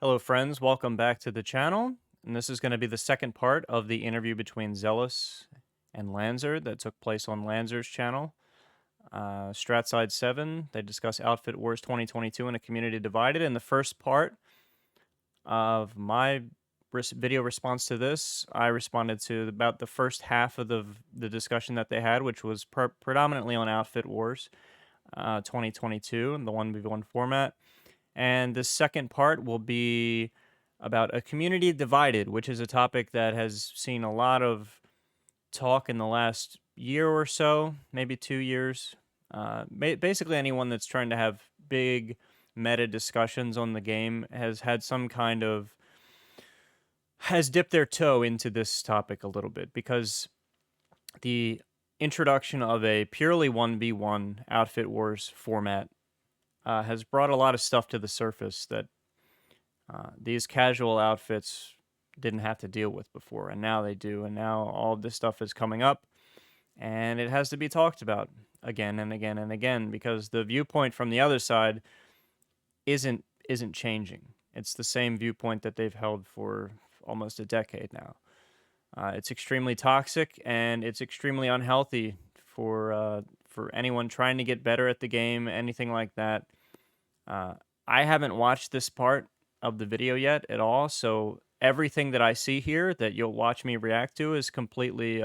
Hello, friends. Welcome back to the channel. And this is going to be the second part of the interview between Zealous and Lanzer that took place on Lanzer's channel. Stratside 7, they discuss Outfit Wars 2022 and a community divided. In the first part of my video response to this, I responded to about the first half of the discussion that they had, which was predominantly on Outfit Wars 2022 and the 1v1 format. And the second part will be about a community divided, which is a topic that has seen a lot of talk in the last year or so, maybe 2 years. Basically, anyone that's trying to have big meta discussions on the game has had some kind of has dipped their toe into this topic a little bit, because the introduction of a purely 1v1 Outfit Wars format has brought a lot of stuff to the surface that these casual outfits didn't have to deal with before, and now they do, and now all of this stuff is coming up, and it has to be talked about again and again and again, because the viewpoint from the other side isn't changing. It's the same viewpoint that they've held for almost a decade now. It's extremely toxic, and it's extremely unhealthy for anyone trying to get better at the game, anything like that. I haven't watched this part of the video yet at all, so everything that I see here that you'll watch me react to is completely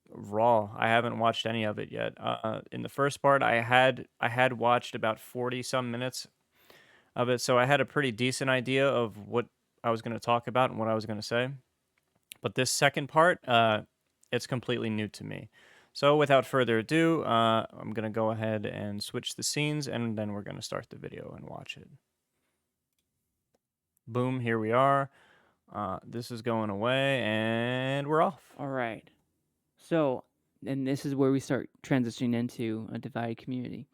raw. I haven't watched any of it yet. In the first part, I had watched about 40 some minutes of it, so I had a pretty decent idea of what I was going to talk about and what I was going to say. But this second part, it's completely new to me. So without further ado, I'm going to go ahead and switch the scenes, and then we're going to start the video and watch it. Boom, here we are. This is going away, and we're off. All right. So, and this is where we start transitioning into a divided community.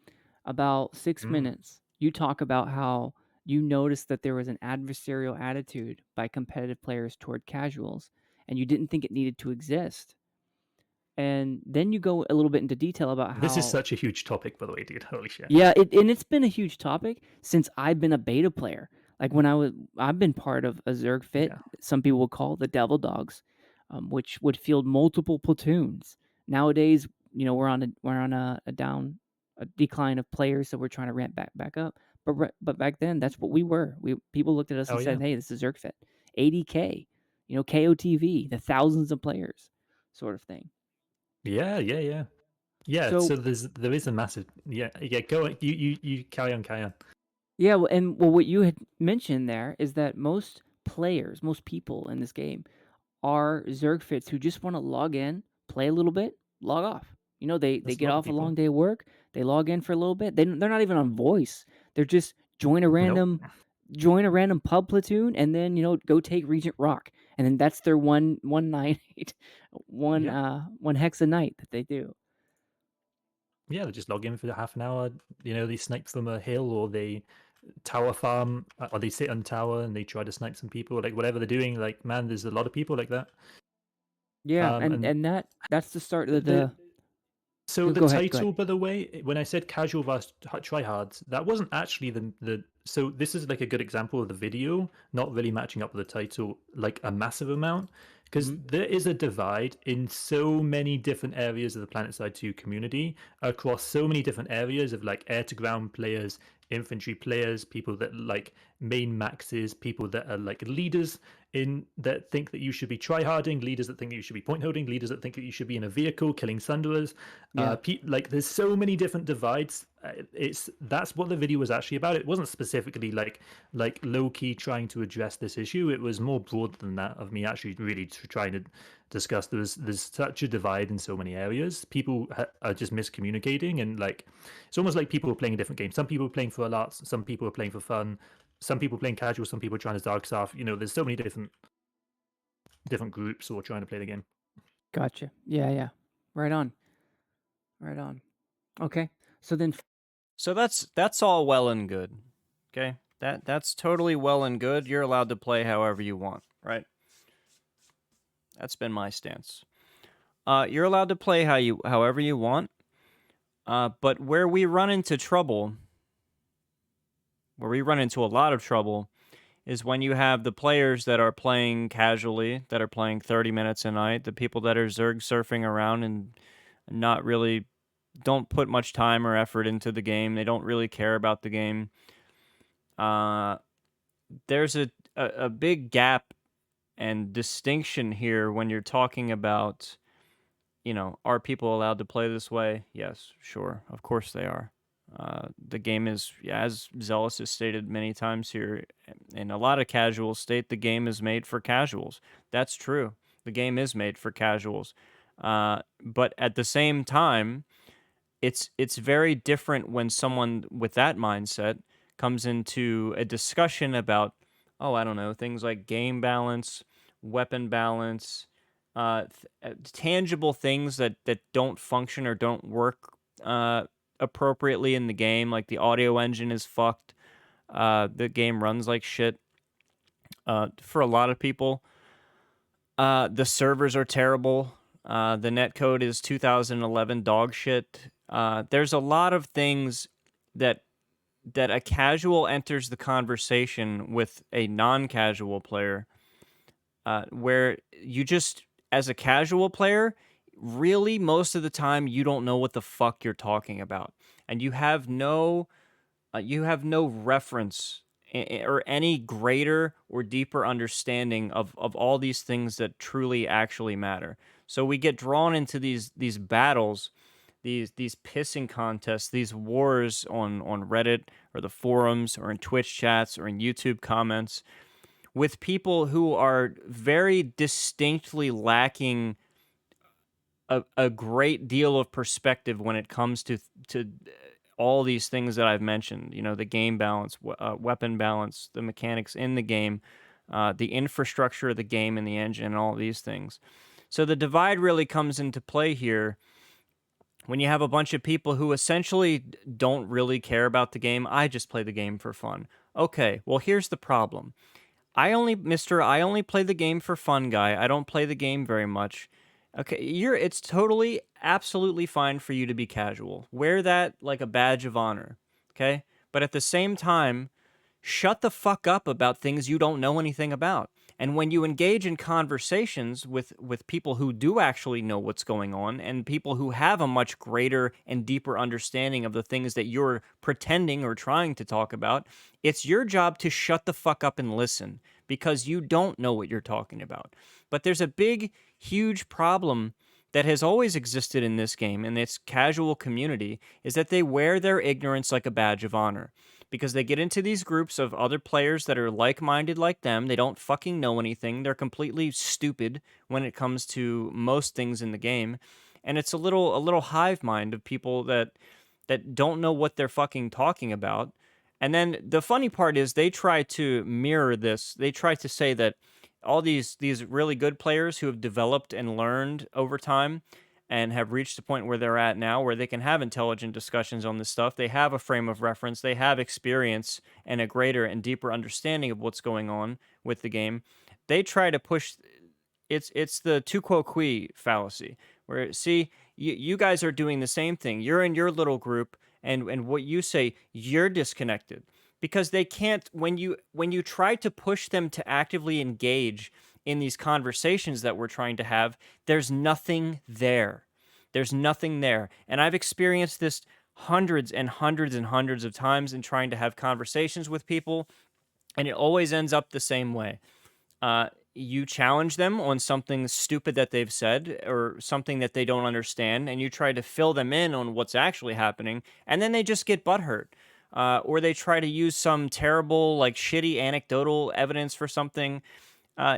About 6 minutes, you talk about how you noticed that there was an adversarial attitude by competitive players toward casuals, and you didn't think it needed to exist. And then you go a little bit into detail about how This is such a huge topic, by the way, dude. Holy shit. yeah, and it's been a huge topic since I've been a beta player. Like when I've been part of a Zerg fit. Yeah. Some people would call the Devil Dogs, which would field multiple platoons. Nowadays, we're on a decline of players, so we're trying to ramp back up. But back then, that's what we were. People looked at us and Oh, said, yeah. "Hey, this is Zerg fit, 80K, KOTV, the thousands of players, sort of thing." Yeah, yeah, yeah. Yeah, So so there is a massive go on. You carry on. yeah, what you had mentioned there is that most players, most people in this game are Zerg fits who just want to log in, play a little bit, log off. They That's a get lot of off a people. long day of work, they log in for a little bit. They're not even on voice. They're just Nope. join a random pub platoon, and then go take Regent Rock, and then that's their one night, Yeah. one hex a night that they do. Yeah, they just log in for half an hour, they snipe from a hill, or they tower farm, or they sit on tower and they try to snipe some people, like whatever they're doing. Like, man, there's a lot of people like that. Yeah, And and that's the start of the the. So the Go ahead, go title, ahead. by the way, when I said casual versus tryhards, that wasn't actually the. So this is like a good example of the video not really matching up with the title like a massive amount, because Mhm. there is a divide in so many different areas of the PlanetSide 2 community across so many different areas of like air to ground players, infantry players, people that like main maxes, people that are like leaders in that think that you should be tryharding, leaders that think that you should be point holding, leaders that think that you should be in a vehicle killing Sunderers. Yeah. Like there's so many different divides. That's what the video was actually about. It wasn't specifically like low key trying to address this issue. It was more broad than that, of me actually really trying to discuss there's such a divide in so many areas. People are just miscommunicating, and like it's almost like people are playing a different game. Some people are playing for a lot, some people are playing for fun, some people playing casual, some people are trying to dark stuff. There's so many different groups who are trying to play the game. Gotcha. Yeah, yeah. Right on. Right on. Okay. So then So that's all well and good. Okay? That's totally well and good. You're allowed to play however you want, right? That's been my stance. You're allowed to play however you want. But where we run into trouble, where we run into a lot of trouble, is when you have the players that are playing casually, that are playing 30 minutes a night, the people that are Zerg surfing around and not really don't put much time or effort into the game. They don't really care about the game. There's a big gap and distinction here when you're talking about, are people allowed to play this way? Yes, sure. Of course they are. The game is, as Zealous has stated many times here, and a lot of casuals state the game is made for casuals. That's true. The game is made for casuals. But at the same time, it's very different when someone with that mindset comes into a discussion about, I don't know, things like game balance, weapon balance, tangible things that don't function or don't work appropriately in the game. Like the audio engine is fucked. The game runs like shit. For a lot of people, the servers are terrible. The netcode is 2011 dog shit. There's a lot of things that a casual enters the conversation with a non-casual player, where you just, as a casual player, really most of the time you don't know what the fuck you're talking about, and you have no reference or any greater or deeper understanding of all these things that truly actually matter. So we get drawn into these battles, these pissing contests, these wars on Reddit or the forums or in Twitch chats or in YouTube comments with people who are very distinctly lacking a great deal of perspective when it comes to all these things that I've mentioned. The game balance, weapon balance, the mechanics in the game, the infrastructure of the game and the engine, and all these things. So the divide really comes into play here when you have a bunch of people who essentially don't really care about the game. I just play the game for fun. Okay, well, here's the problem. I only play the game for fun guy. I don't play the game very much. Okay, it's totally, absolutely fine for you to be casual. Wear that like a badge of honor, okay? But at the same time, shut the fuck up about things you don't know anything about. And when you engage in conversations with people who do actually know what's going on and people who have a much greater and deeper understanding of the things that you're pretending or trying to talk about, it's your job to shut the fuck up and listen because you don't know what you're talking about. But there's a big, huge problem that has always existed in this game and its casual community is that they wear their ignorance like a badge of honor. Because they get into these groups of other players that are like-minded like them. They don't fucking know anything. They're completely stupid when it comes to most things in the game. And it's a little hive mind of people that don't know what they're fucking talking about. And then the funny part is they try to mirror this. They try to say that all these really good players who have developed and learned over time and have reached the point where they're at now, where they can have intelligent discussions on this stuff. They have a frame of reference, they have experience and a greater and deeper understanding of what's going on with the game. They try to push it's the tu quo qui fallacy, where see, you guys are doing the same thing. You're in your little group, and what you say, you're disconnected because they can't. When you try to push them to actively engage in these conversations that we're trying to have, there's nothing there. There's nothing there. And I've experienced this hundreds and hundreds and hundreds of times in trying to have conversations with people, and it always ends up the same way. You challenge them on something stupid that they've said or something that they don't understand, and you try to fill them in on what's actually happening, and then they just get butthurt. Or they try to use some terrible, like, shitty anecdotal evidence for something.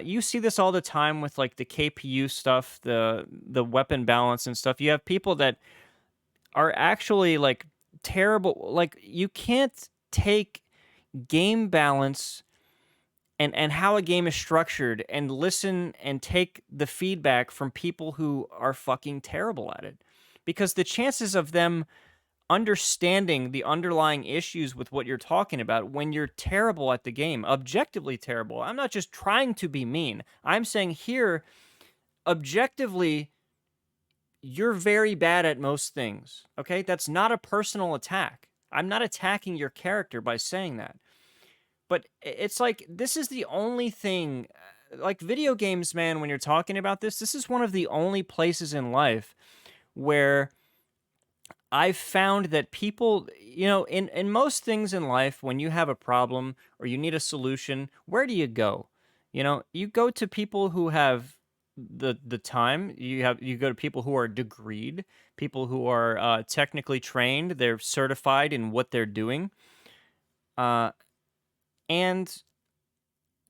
You see this all the time with like the KPU stuff, the weapon balance and stuff. You have people that are actually like terrible. Like you can't take game balance and how a game is structured and listen and take the feedback from people who are fucking terrible at it. Because the chances of them understanding the underlying issues with what you're talking about when you're terrible at the game, objectively terrible. I'm not just trying to be mean. I'm saying here, objectively, you're very bad at most things. Okay? That's not a personal attack. I'm not attacking your character by saying that. But it's like this is the only thing, like video games, man. When you're talking about this is one of the only places in life where I've found that people, in most things in life, when you have a problem or you need a solution, where do you go? You go to people who have the time. You go to people who are degreed, people who are technically trained. They're certified in what they're doing. Uh, and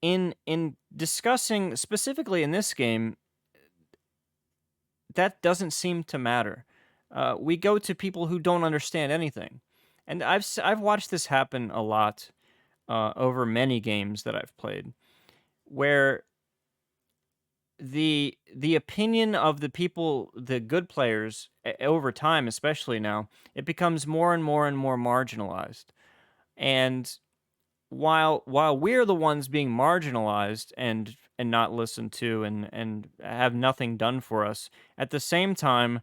in discussing specifically in this game, that doesn't seem to matter. We go to people who don't understand anything, and I've watched this happen a lot over many games that I've played, where the opinion of the people, the good players, over time, especially now, it becomes more and more and more marginalized. And while we're the ones being marginalized and not listened to and have nothing done for us, at the same time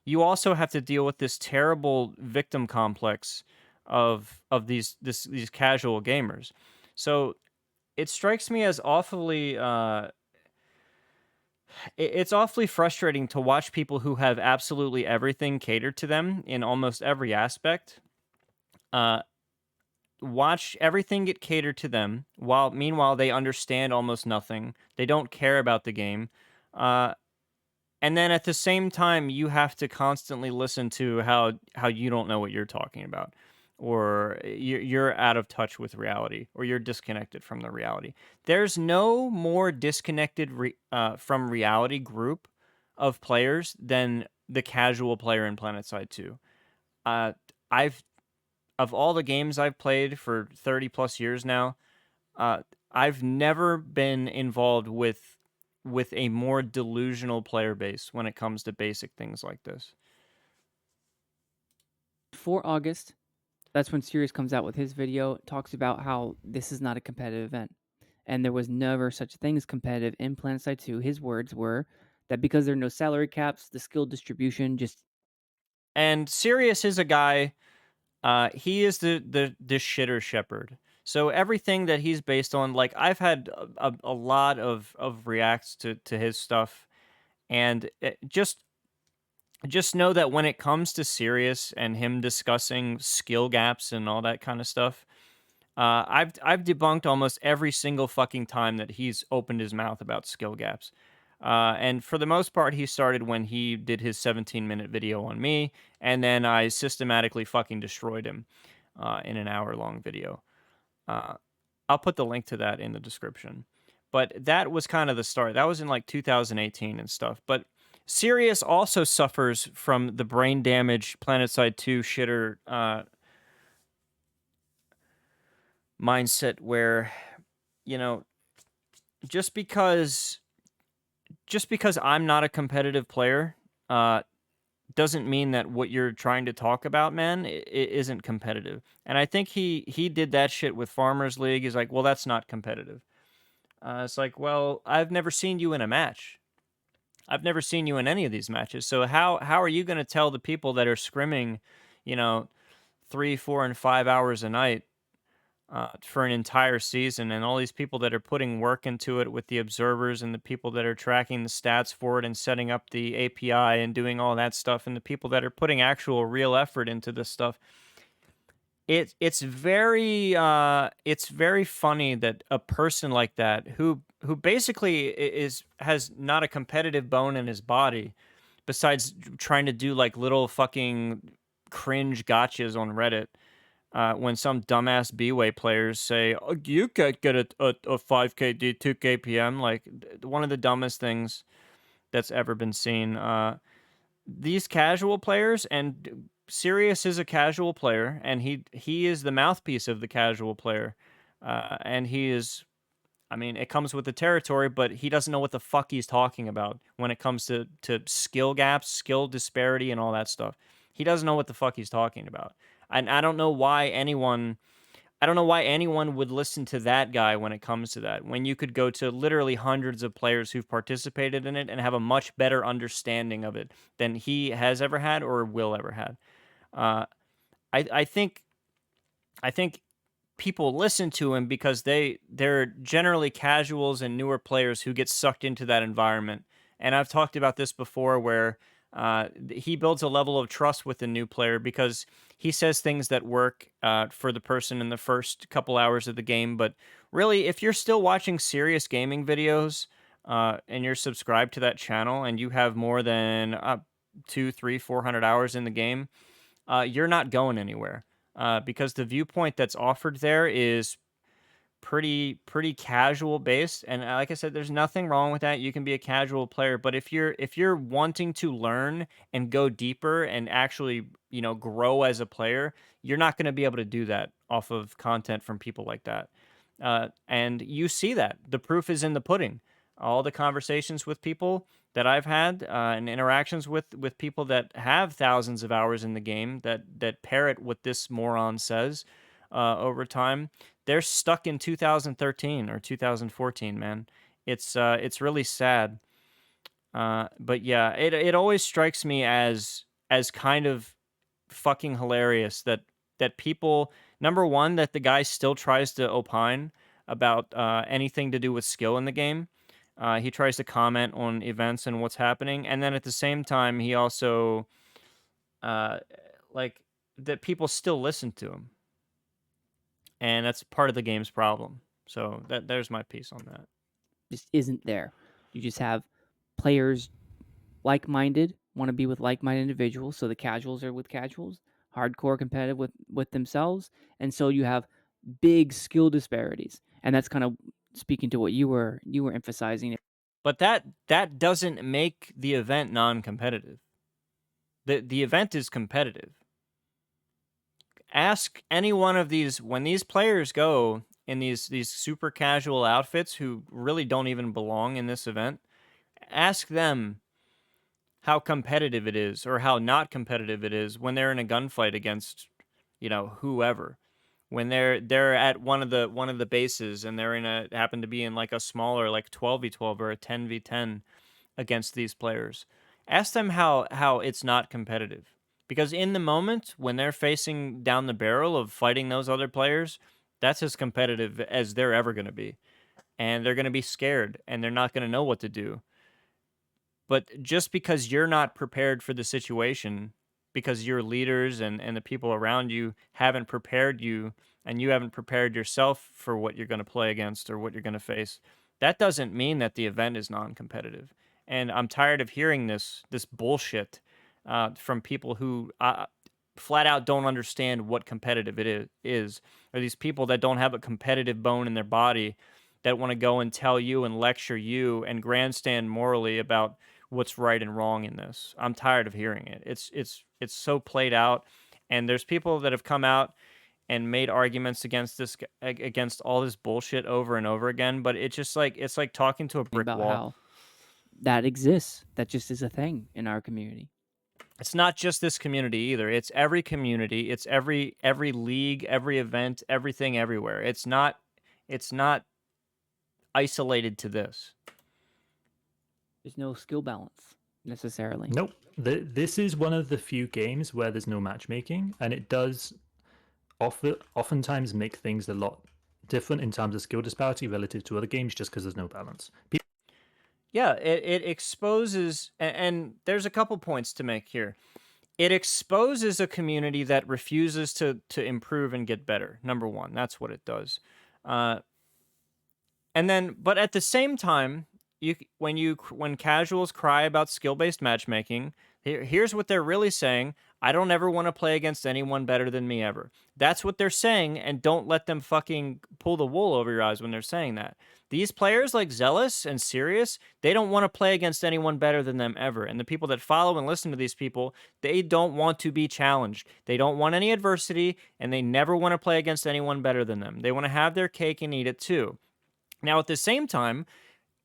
you also have to deal with this terrible victim complex of these casual gamers. So it strikes me as awfully it's awfully frustrating to watch people who have absolutely everything catered to them in almost every aspect. Uh, Watch everything get catered to them while meanwhile they understand almost nothing. They don't care about the game. Uh, and then at the same time you have to constantly listen to how you don't know what you're talking about, or you're out of touch with reality, or you're disconnected from the reality. There's no more disconnected from reality group of players than the casual player in PlanetSide 2. uh, I've of all the games I've played for 30 plus years now, uh, I've never been involved with a more delusional player base when it comes to basic things like this. For August, that's when Sirius comes out with his video. It talks about how this is not a competitive event. And there was never such a thing as competitive in PlanetSide 2. His words were that because there are no salary caps, the skill distribution just. And Sirius is a guy. He is the shitter shepherd. So everything that he's based on, like I've had a lot of reacts to his stuff, and just know that when it comes to Sirius and him discussing skill gaps and all that kind of stuff, I've debunked almost every single fucking time that he's opened his mouth about skill gaps. And for the most part, he started when he did his 17-minute video on me, and then I systematically fucking destroyed him in an hour-long video. Uh, I'll put the link to that in the description. But that was kind of the start. That was in like 2018 and stuff. But Sirius also suffers from the brain damage PlanetSide 2 shitter mindset where, you know, just because I'm not a competitive player, uh, doesn't mean that what you're trying to talk about, man, it isn't competitive. And I think he did that shit with Farmers League. He's like, well, that's not competitive. It's like, well, I've never seen you in a match. I've never seen you in any of these matches. So how are you going to tell the people that are scrimming, you know, 3, 4, and 5 hours a night for an entire season, and all these people that are putting work into it with the observers and the people that are tracking the stats for it and setting up the API and doing all that stuff, and the people that are putting actual real effort into this stuff? It's very funny that a person like that who basically has not a competitive bone in his body besides trying to do like little fucking cringe gotchas on Reddit, when some dumbass B-Way players say, oh, you can't get a 5KD 2 KPM, like one of the dumbest things that's ever been seen. These casual players, and Sirius is a casual player, and he is the mouthpiece of the casual player, and he is. I mean, it comes with the territory, but he doesn't know what the fuck he's talking about when it comes to skill gaps, skill disparity, and all that stuff. He doesn't know what the fuck he's talking about, and I don't know why anyone. I don't know why anyone would listen to that guy when it comes to that, when you could go to literally hundreds of players who've participated in it and have a much better understanding of it than he has ever had or will ever had. Uh, I think people listen to him because they're generally casuals and newer players who get sucked into that environment. And I've talked about this before, where he builds a level of trust with the new player because he says things that work for the person in the first couple hours of the game. But really, if you're still watching serious gaming videos and you're subscribed to that channel and you have more than 2, 3, 400 hours in the game, you're not going anywhere because the viewpoint that's offered there is pretty casual based. And like I said, there's nothing wrong with that. You can be a casual player, but if you're wanting to learn and go deeper and actually, grow as a player, you're not going to be able to do that off of content from people like that. And you see that the proof is in the pudding. All the conversations with people that I've had and interactions with people that have thousands of hours in the game that parrot what this moron says over time, they're stuck in 2013 or 2014, man. It's really sad. But yeah, it always strikes me as kind of fucking hilarious that people, number one, that the guy still tries to opine about anything to do with skill in the game. He tries to comment on events and what's happening, and then at the same time, he also uh, like that people still listen to him, and that's part of the game's problem. So there's my piece on that. Just isn't there. You just have players like-minded, want to be with like-minded individuals, so the casuals are with casuals, hardcore competitive with themselves, and so you have big skill disparities. And that's kind of speaking to what you were emphasizing. But that doesn't make the event non-competitive. The event is competitive. Ask any one of these, when these players go in these super casual outfits who really don't even belong in this event, ask them how competitive it is or how not competitive it is when they're in a gunfight against, whoever. When they're at one of the bases and they're happen to be in like a smaller like 12v12 or a 10v10 against these players. Ask them how it's not competitive. Because in the moment when they're facing down the barrel of fighting those other players, that's as competitive as they're ever going to be. And they're going to be scared and they're not going to know what to do. But just because you're not prepared for the situation, because your leaders and the people around you haven't prepared you, and you haven't prepared yourself for what you're going to play against or what you're going to face, that doesn't mean that the event is non-competitive. And I'm tired of hearing this bullshit from people who flat out don't understand what competitive is, or these people that don't have a competitive bone in their body that want to go and tell you and lecture you and grandstand morally about what's right and wrong in this. I'm tired of hearing it. It's so played out, and there's people that have come out and made arguments against all this bullshit over and over again, but it's like talking to a brick About wall. how that exists. That just is a thing in our community. It's not just this community either. It's every community. It's every league, every event, everything everywhere. It's not isolated to this. There's no skill balance necessarily. Nope. This is one of the few games where there's no matchmaking, and it does oftentimes make things a lot different in terms of skill disparity relative to other games just because there's no balance. Yeah, it exposes, and there's a couple points to make here. It exposes a community that refuses to improve and get better. Number one, that's what it does. And then, but at the same time, when casuals cry about skill-based matchmaking, here's what they're really saying: I don't ever want to play against anyone better than me ever. That's what they're saying, and don't let them fucking pull the wool over your eyes when they're saying that. These players like Zealous and Serious, they don't want to play against anyone better than them ever. And the people that follow and listen to these people, they don't want to be challenged. They don't want any adversity, and they never want to play against anyone better than them. They want to have their cake and eat it too. Now, at the same time,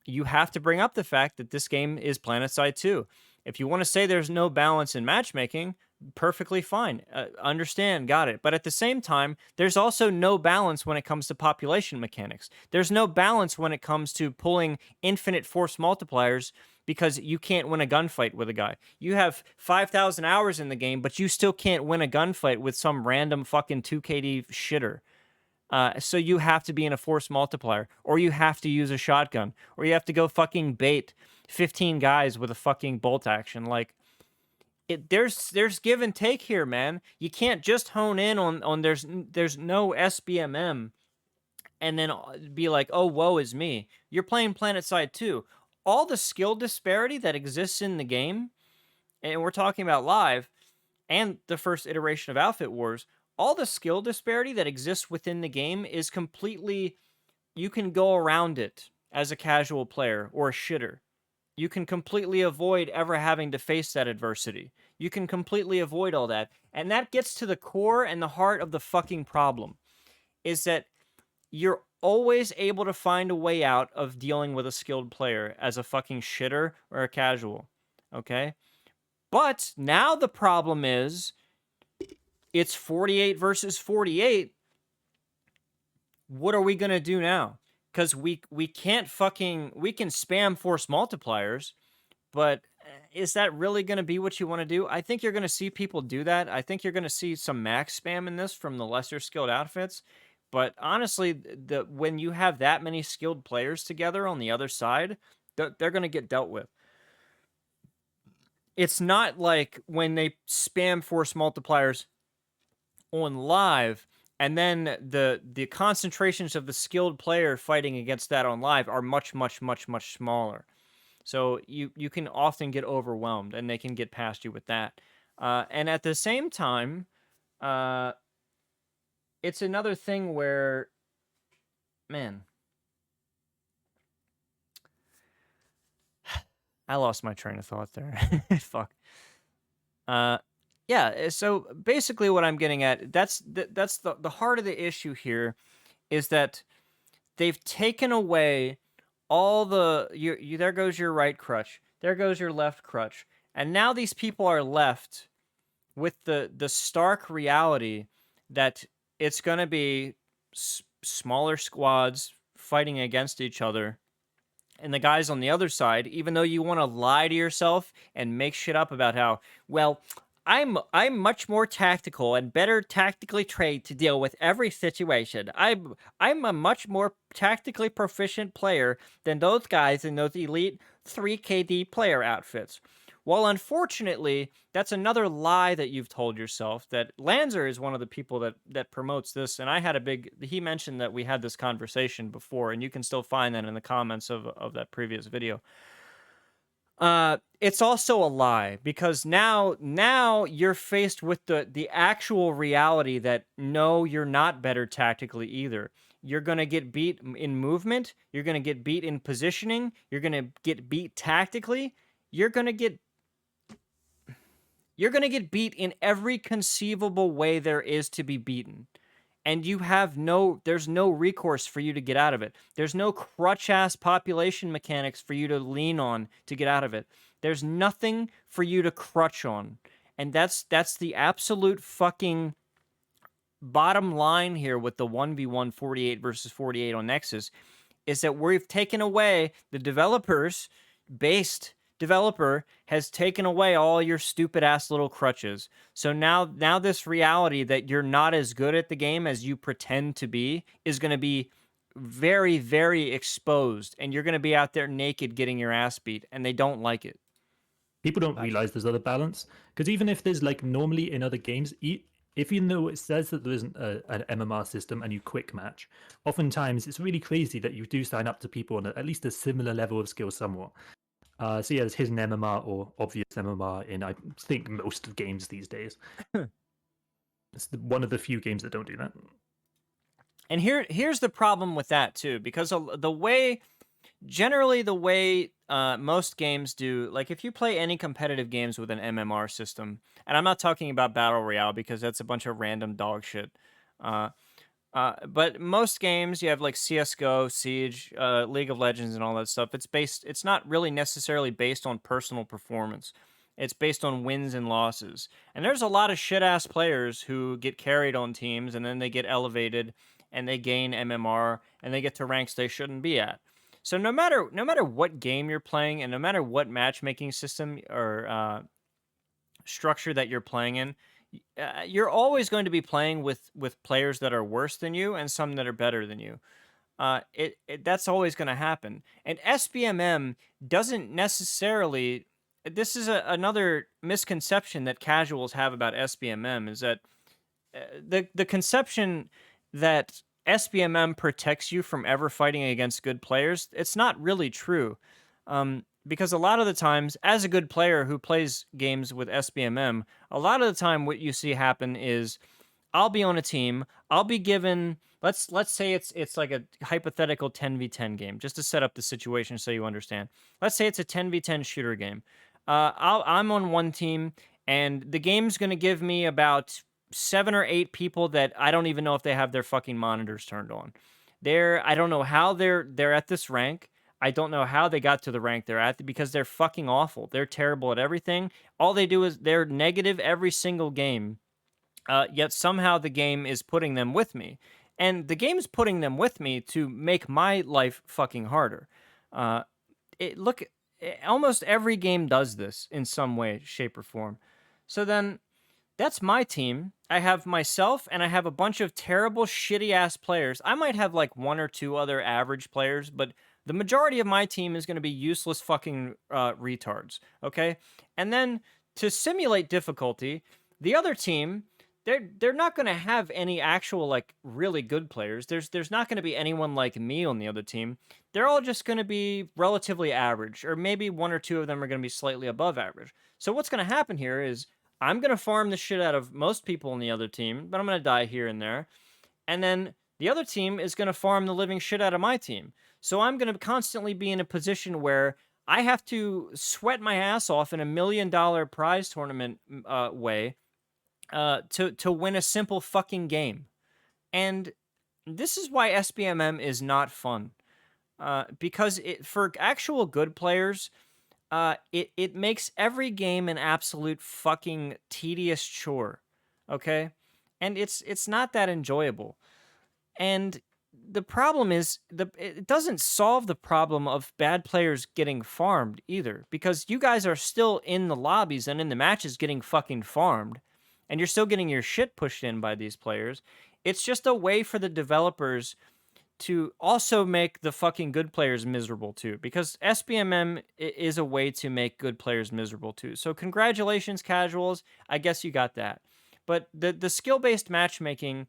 you have to bring up the fact that this game is PlanetSide 2. If you want to say there's no balance in matchmaking, perfectly fine. Understand, got it. But at the same time, there's also no balance when it comes to population mechanics. There's no balance when it comes to pulling infinite force multipliers because you can't win a gunfight with a guy. You have 5,000 hours in the game, but you still can't win a gunfight with some random fucking 2KD shitter. So you have to be in a force multiplier, or you have to use a shotgun, or you have to go fucking bait 15 guys with a fucking bolt action. Like, there's give and take here, man. You can't just hone in on there's no SBMM and then be like, oh, woe is me. You're playing PlanetSide 2. All the skill disparity that exists in the game, and we're talking about live, and the first iteration of Outfit Wars, all the skill disparity that exists within the game is completely, you can go around it as a casual player or a shitter. You can completely avoid ever having to face that adversity. You can completely avoid all that. And that gets to the core and the heart of the fucking problem, is that you're always able to find a way out of dealing with a skilled player as a fucking shitter or a casual. Okay? But now the problem is it's 48 versus 48. What are we going to do now? Because we can't fucking, we can spam force multipliers, but is that really going to be what you want to do? I think you're going to see people do that. I think you're going to see some max spam in this from the lesser skilled outfits. But honestly, when you have that many skilled players together on the other side, they're going to get dealt with. It's not like when they spam force multipliers on live, and then the concentrations of the skilled player fighting against that on live are much smaller. So you can often get overwhelmed, and they can get past you with that. And at the same time, it's another thing where, man, I lost my train of thought there. Fuck. Yeah. So basically, what I'm getting at, that's the heart of the issue here, is that they've taken away all the there goes your right crutch, there goes your left crutch, and now these people are left with the stark reality that it's going to be smaller squads fighting against each other, and the guys on the other side, even though you want to lie to yourself and make shit up about how, well, I'm much more tactical and better tactically trained to deal with every situation. I'm a much more tactically proficient player than those guys in those elite 3KD player outfits. Well, unfortunately, that's another lie that you've told yourself. That Lanzer is one of the people that promotes this, and he mentioned that we had this conversation before, and you can still find that in the comments of that previous video. It's also a lie, because now you're faced with the actual reality that no, you're not better tactically either. You're going to get beat in movement, you're going to get beat in positioning, you're going to get beat tactically, you're going to get beat in every conceivable way there is to be beaten. And there's no recourse for you to get out of it. There's no crutch-ass population mechanics for you to lean on to get out of it. There's nothing for you to crutch on. And that's the absolute fucking bottom line here with the 1v1 48 versus 48 on Nexus, is that we've taken away the developer has taken away all your stupid ass little crutches. So now this reality that you're not as good at the game as you pretend to be is going to be very, very exposed, and you're going to be out there naked getting your ass beat, and they don't like it. People don't realize there's other balance, because even if there's like normally in other games, if you know it says that there isn't an MMR system and you quick match, oftentimes it's really crazy that you do sign up to people on at least a similar level of skill somewhat. So yeah, there's hidden MMR or obvious MMR in, I think, most of games these days. It's one of the few games that don't do that. And here's the problem with that too, because generally the way most games do, like if you play any competitive games with an MMR system, and I'm not talking about Battle Royale because that's a bunch of random dog shit, but most games, you have like CSGO, Siege, League of Legends, and all that stuff. It's not really necessarily based on personal performance. It's based on wins and losses. And there's a lot of shit-ass players who get carried on teams, and then they get elevated, and they gain MMR, and they get to ranks they shouldn't be at. So no matter what game you're playing, and no matter what matchmaking system or structure that you're playing in, you're always going to be playing with players that are worse than you and some that are better than you. That's always going to happen. And SBMM doesn't necessarily. This is another misconception that casuals have about SBMM is that the conception that SBMM protects you from ever fighting against good players. It's not really true, because a lot of the times, as a good player who plays games with SBMM, a lot of the time what you see happen is I'll be on a team. I'll be given let's say it's like a hypothetical 10v10 game, just to set up the situation so you understand. Let's say it's a 10v10 shooter game. I'm on one team, and the game's gonna give me about 7 or 8 people that I don't even know if they have their fucking monitors turned on. I don't know how they're at this rank. I don't know how they got to the rank they're at because they're fucking awful. They're terrible at everything. All they do is they're negative every single game, yet somehow the game is putting them with me. And the game's putting them with me to make my life fucking harder. Uh, Almost every game does this in some way, shape, or form. So then, that's my team. I have myself and I have a bunch of terrible, shitty ass players. I might have like 1 or 2 other average players, but the majority of my team is going to be useless fucking retards. Okay? And then to simulate difficulty, the other team, they're not going to have any actual like really good players. There's not going to be anyone like me on the other team. They're all just going to be relatively average, or maybe 1 or 2 of them are going to be slightly above average. So what's going to happen here is I'm going to farm the shit out of most people on the other team, but I'm going to die here and there. And then the other team is going to farm the living shit out of my team. So I'm going to constantly be in a position where I have to sweat my ass off in $1 million prize tournament way to win a simple fucking game. And this is why SBMM is not fun. Because for actual good players, it makes every game an absolute fucking tedious chore, okay? And it's not that enjoyable. And the problem is it doesn't solve the problem of bad players getting farmed either, because you guys are still in the lobbies and in the matches getting fucking farmed, and you're still getting your shit pushed in by these players. It's just a way for the developers to also make the fucking good players miserable too, because SBMM is a way to make good players miserable too. So congratulations, casuals. I guess you got that. But the skill-based matchmaking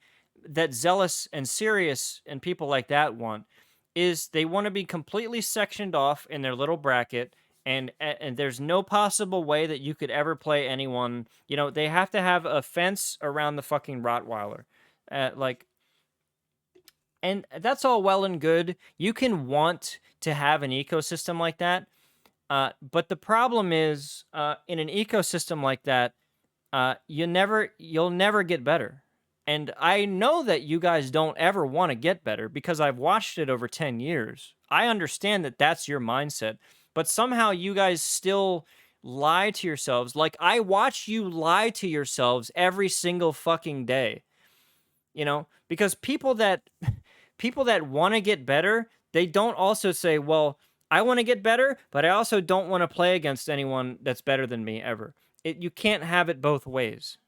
that Zealous and Sirius and people like that want is they want to be completely sectioned off in their little bracket, and there's no possible way that you could ever play anyone. You know, they have to have a fence around the fucking Rottweiler. Like, and that's all well and good. You can want to have an ecosystem like that. But the problem is, in an ecosystem like that, you'll never get better. And I know that you guys don't ever want to get better because I've watched it over 10 years. I understand that that's your mindset, but somehow you guys still lie to yourselves. Like, I watch you lie to yourselves every single fucking day. You know, because people that want to get better, they don't also say, well, I want to get better, but I also don't want to play against anyone that's better than me ever. You can't have it both ways.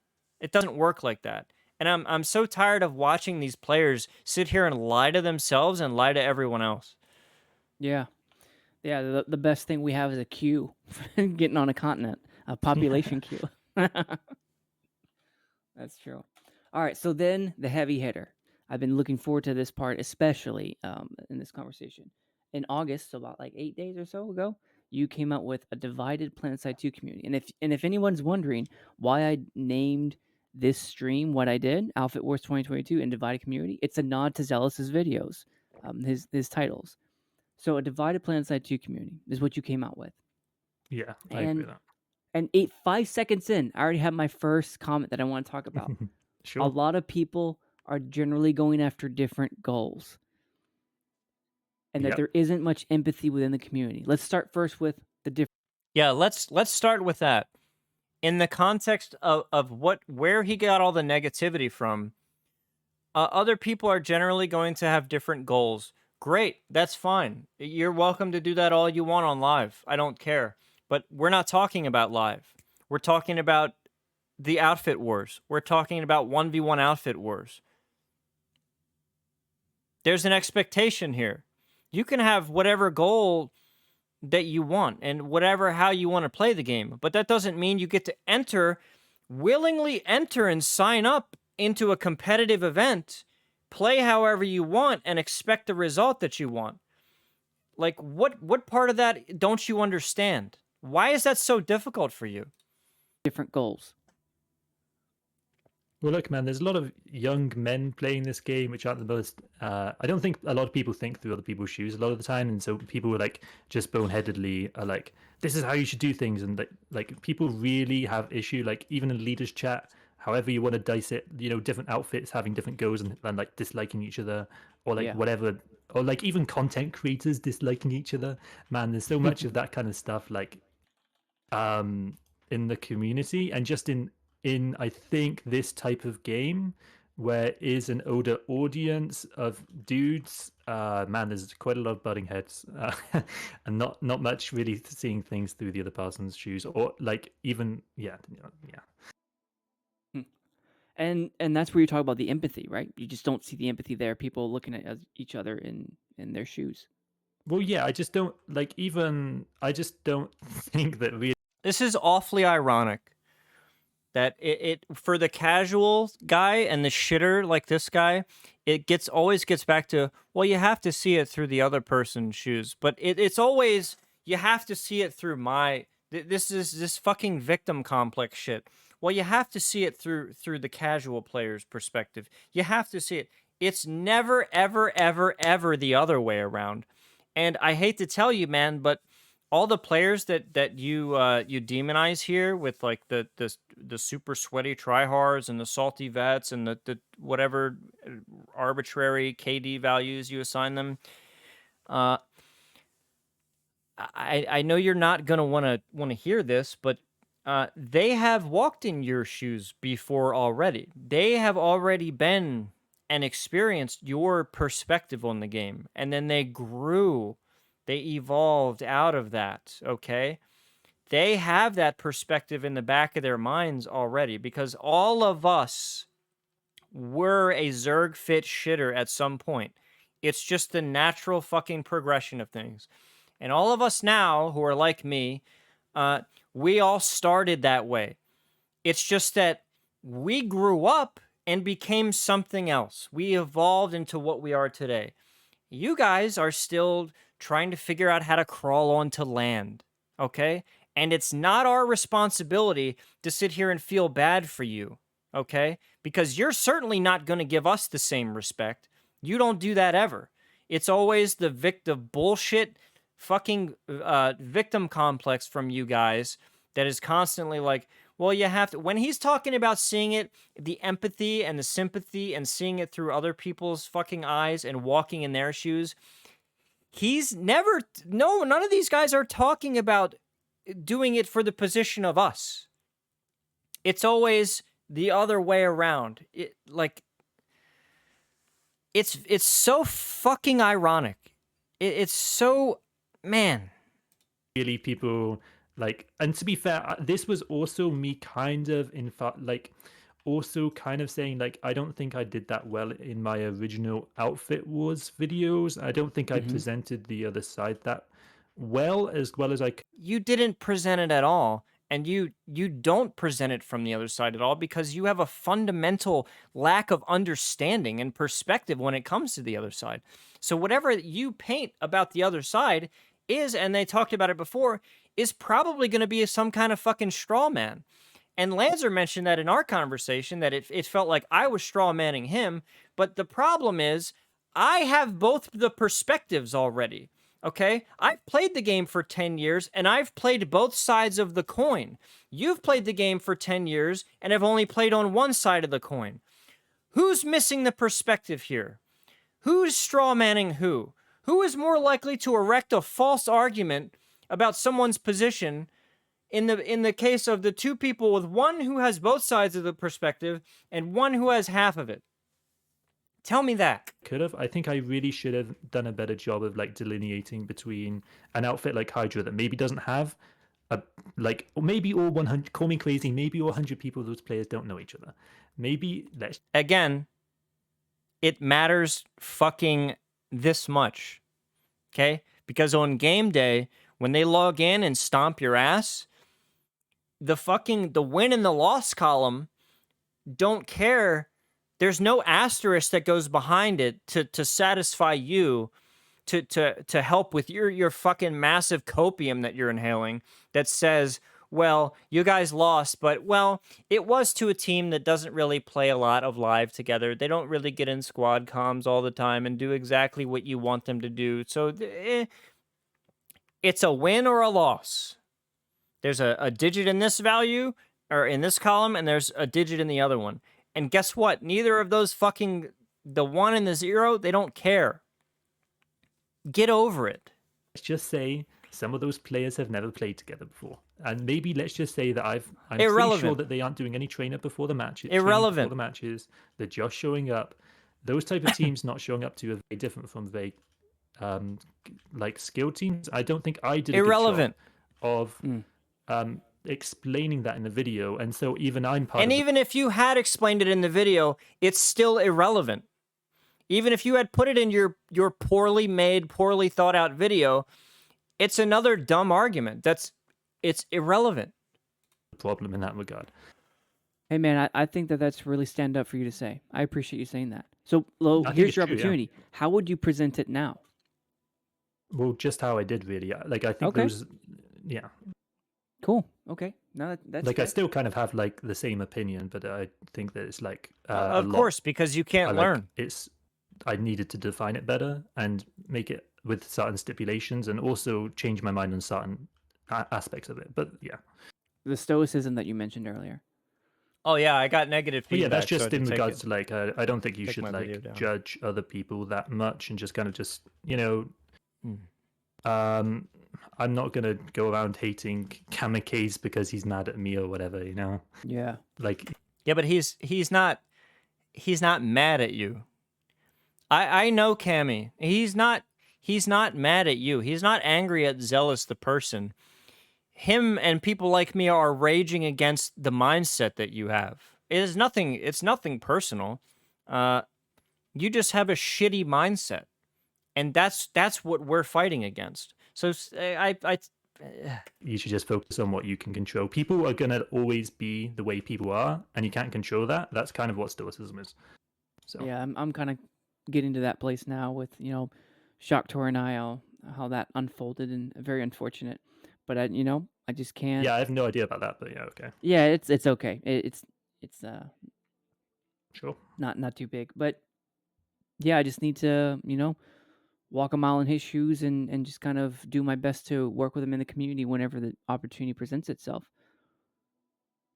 It doesn't work like that. And I'm so tired of watching these players sit here and lie to themselves and lie to everyone else. Yeah. Yeah, the best thing we have is a queue getting on a continent, a population queue. That's true. All right, so then the heavy hitter. I've been looking forward to this part, especially in this conversation. In August, so about like 8 days or so ago, you came out with a divided PlanetSide 2 community. And if anyone's wondering why I named this stream what I did, Outfit Wars 2022 and Divided Community, it's a nod to Zealous's videos, his titles. So a divided PlanetSide 2 community is what you came out with. Yeah, I agree with that. And 5 seconds in, I already have my first comment that I want to talk about. Sure. A lot of people are generally going after different goals, and that there isn't much empathy within the community. Let's start first with the different. Yeah, let's start with that. In the context of where he got all the negativity from, other people are generally going to have different goals. Great, that's fine. You're welcome to do that all you want on live. I don't care. But we're not talking about live. We're talking about the outfit wars. We're talking about 1v1 outfit wars. There's an expectation here. You can have whatever goal that you want and whatever how you want to play the game, but that doesn't mean you get to willingly enter and sign up into a competitive event, play however you want, and expect the result that you want. Like, what part of that don't you understand? Why is that so difficult for you? Different goals. Well, look, man, there's a lot of young men playing this game, which aren't the most. I don't think a lot of people think through other people's shoes a lot of the time, and so people were like just boneheadedly are like, "This is how you should do things," and like people really have issue. Like even in leaders chat, however you want to dice it, you know, different outfits having different goals and like disliking each other, or like Yeah. whatever, or like even content creators disliking each other. Man, there's so much of that kind of stuff. Like in the community and just in I think this type of game where is an older audience of dudes, man, there's quite a lot of butting heads, and not much really seeing things through the other person's shoes, or like even yeah. And that's where you talk about the empathy, right? You just don't see the empathy there. People looking at each other in their shoes. Well, yeah, I just don't like even. I just don't think that really. This is awfully ironic that it for the casual guy and the shitter like this guy, it always gets back to, well, you have to see it through the other person's shoes, but it's always you have to see it through this is this fucking victim complex shit. Well, you have to see it through the casual player's perspective. You have to see it. It's never ever ever ever the other way around. And I hate to tell you, man, but all the players that you demonize here with like the super sweaty tryhards and the salty vets and the whatever arbitrary KD values you assign them, I know you're not gonna want to hear this, but they have walked in your shoes before already. They have already been and experienced your perspective on the game, and then they grew, they evolved out of that. Okay, they have that perspective in the back of their minds already because all of us were a Zerg fit shitter at some point. It's just the natural fucking progression of things. And all of us now who are like me, we all started that way. It's just that we grew up and became something else. We evolved into what we are today. You guys are still trying to figure out how to crawl onto land, okay? And it's not our responsibility to sit here and feel bad for you, okay? Because you're certainly not going to give us the same respect. You don't do that ever. It's always the victim bullshit fucking victim complex from you guys that is constantly like, well, you have to. When he's talking about seeing it, the empathy and the sympathy and seeing it through other people's fucking eyes and walking in their shoes, he's never. No, none of these guys are talking about doing it for the position of us. It's always the other way around. It's so fucking ironic. It's so, man. Really people like, and to be fair, this was also me kind of in fact like also kind of saying like I don't think I did that well in my original outfit wars videos. I don't think I presented the other side that well as I could. You didn't present it at all, and you don't present it from the other side at all because you have a fundamental lack of understanding and perspective when it comes to the other side. So whatever you paint about the other side is, and they talked about it before, is probably going to be some kind of fucking straw man. And Lanzer mentioned that in our conversation that it felt like I was straw manning him, but the problem is I have both the perspectives already. Okay, I've played the game for 10 years and I've played both sides of the coin. You've played the game for 10 years and have only played on one side of the coin. Who's missing the perspective here? Who's straw manning who? Who is more likely to erect a false argument about someone's position in the case of the two people with one who has both sides of the perspective and one who has half of it? Tell me that. Could have. I think I really should have done a better job of like delineating between an outfit like Hydra that maybe doesn't have like maybe all 100. Call me crazy. Maybe all 100 people, those players don't know each other. Maybe let's Again, it matters fucking this much. Okay? Because on game day, when they log in and stomp your ass, the win and the loss column don't care. There's no asterisk that goes behind it to satisfy you, to help with your fucking massive copium that you're inhaling, that says, well, you guys lost, but, well, it was to a team that doesn't really play a lot of live together. They don't really get in squad comms all the time and do exactly what you want them to do. So it's a win or a loss. There's a digit in this value, or in this column, and there's a digit in the other one. And guess what? Neither of those fucking, the 1 and the 0, they don't care. Get over it. just say some of those players have never played together before, and maybe let's just say that I'm pretty Irrelevant. sure that they aren't doing any train up before the match. Irrelevant. Before the matches, they're just showing up. Those type of teams not showing up to are very different from very like skilled teams. I don't think I did a Irrelevant. good job of explaining that in the video, and so even I'm part And of even if you had explained it in the video, it's still irrelevant. Even if you had put it in your poorly made, poorly thought out video, it's another dumb argument. It's irrelevant. the problem in that regard. Hey man, I think that's really stand up for you to say. I appreciate you saying that. So, Lo, I think here's it's your true, yeah. opportunity. How would you present it now? Well, just how I did really. Like I think Okay. those, yeah. Cool. Okay. No, that's Like I fair. still kind of have like the same opinion, but I think that it's like Of a lot. course, because you can't learn. I needed to define it better and make it with certain stipulations, and also change my mind on certain aspects of it. But yeah, The stoicism that you mentioned earlier. Oh yeah, I got negative but feedback. yeah, that's so I just had to in take regards it. to like I don't think you take should my video like down. judge other people that much and just kind of just Hmm. I'm not gonna go around hating Kamikaze because he's mad at me or whatever, you know. Yeah. Like Yeah, but he's not mad at you. I know Cammy. He's not mad at you. He's not angry at Zealous the person. Him and people like me are raging against the mindset that you have. It's nothing personal. You just have a shitty mindset. And that's what we're fighting against. So you should just focus on what you can control. People are gonna always be the way people are, and you can't control that. That's kind of what stoicism is. So Yeah, I'm kind of getting to that place now with, Shock Tor and I, how that unfolded, and very unfortunate. But I just can't. yeah, I have no idea about that, but yeah, okay, Yeah, it's okay. It's sure. not too big, but yeah, I just need to, walk a mile in his shoes and just kind of do my best to work with him in the community whenever the opportunity presents itself.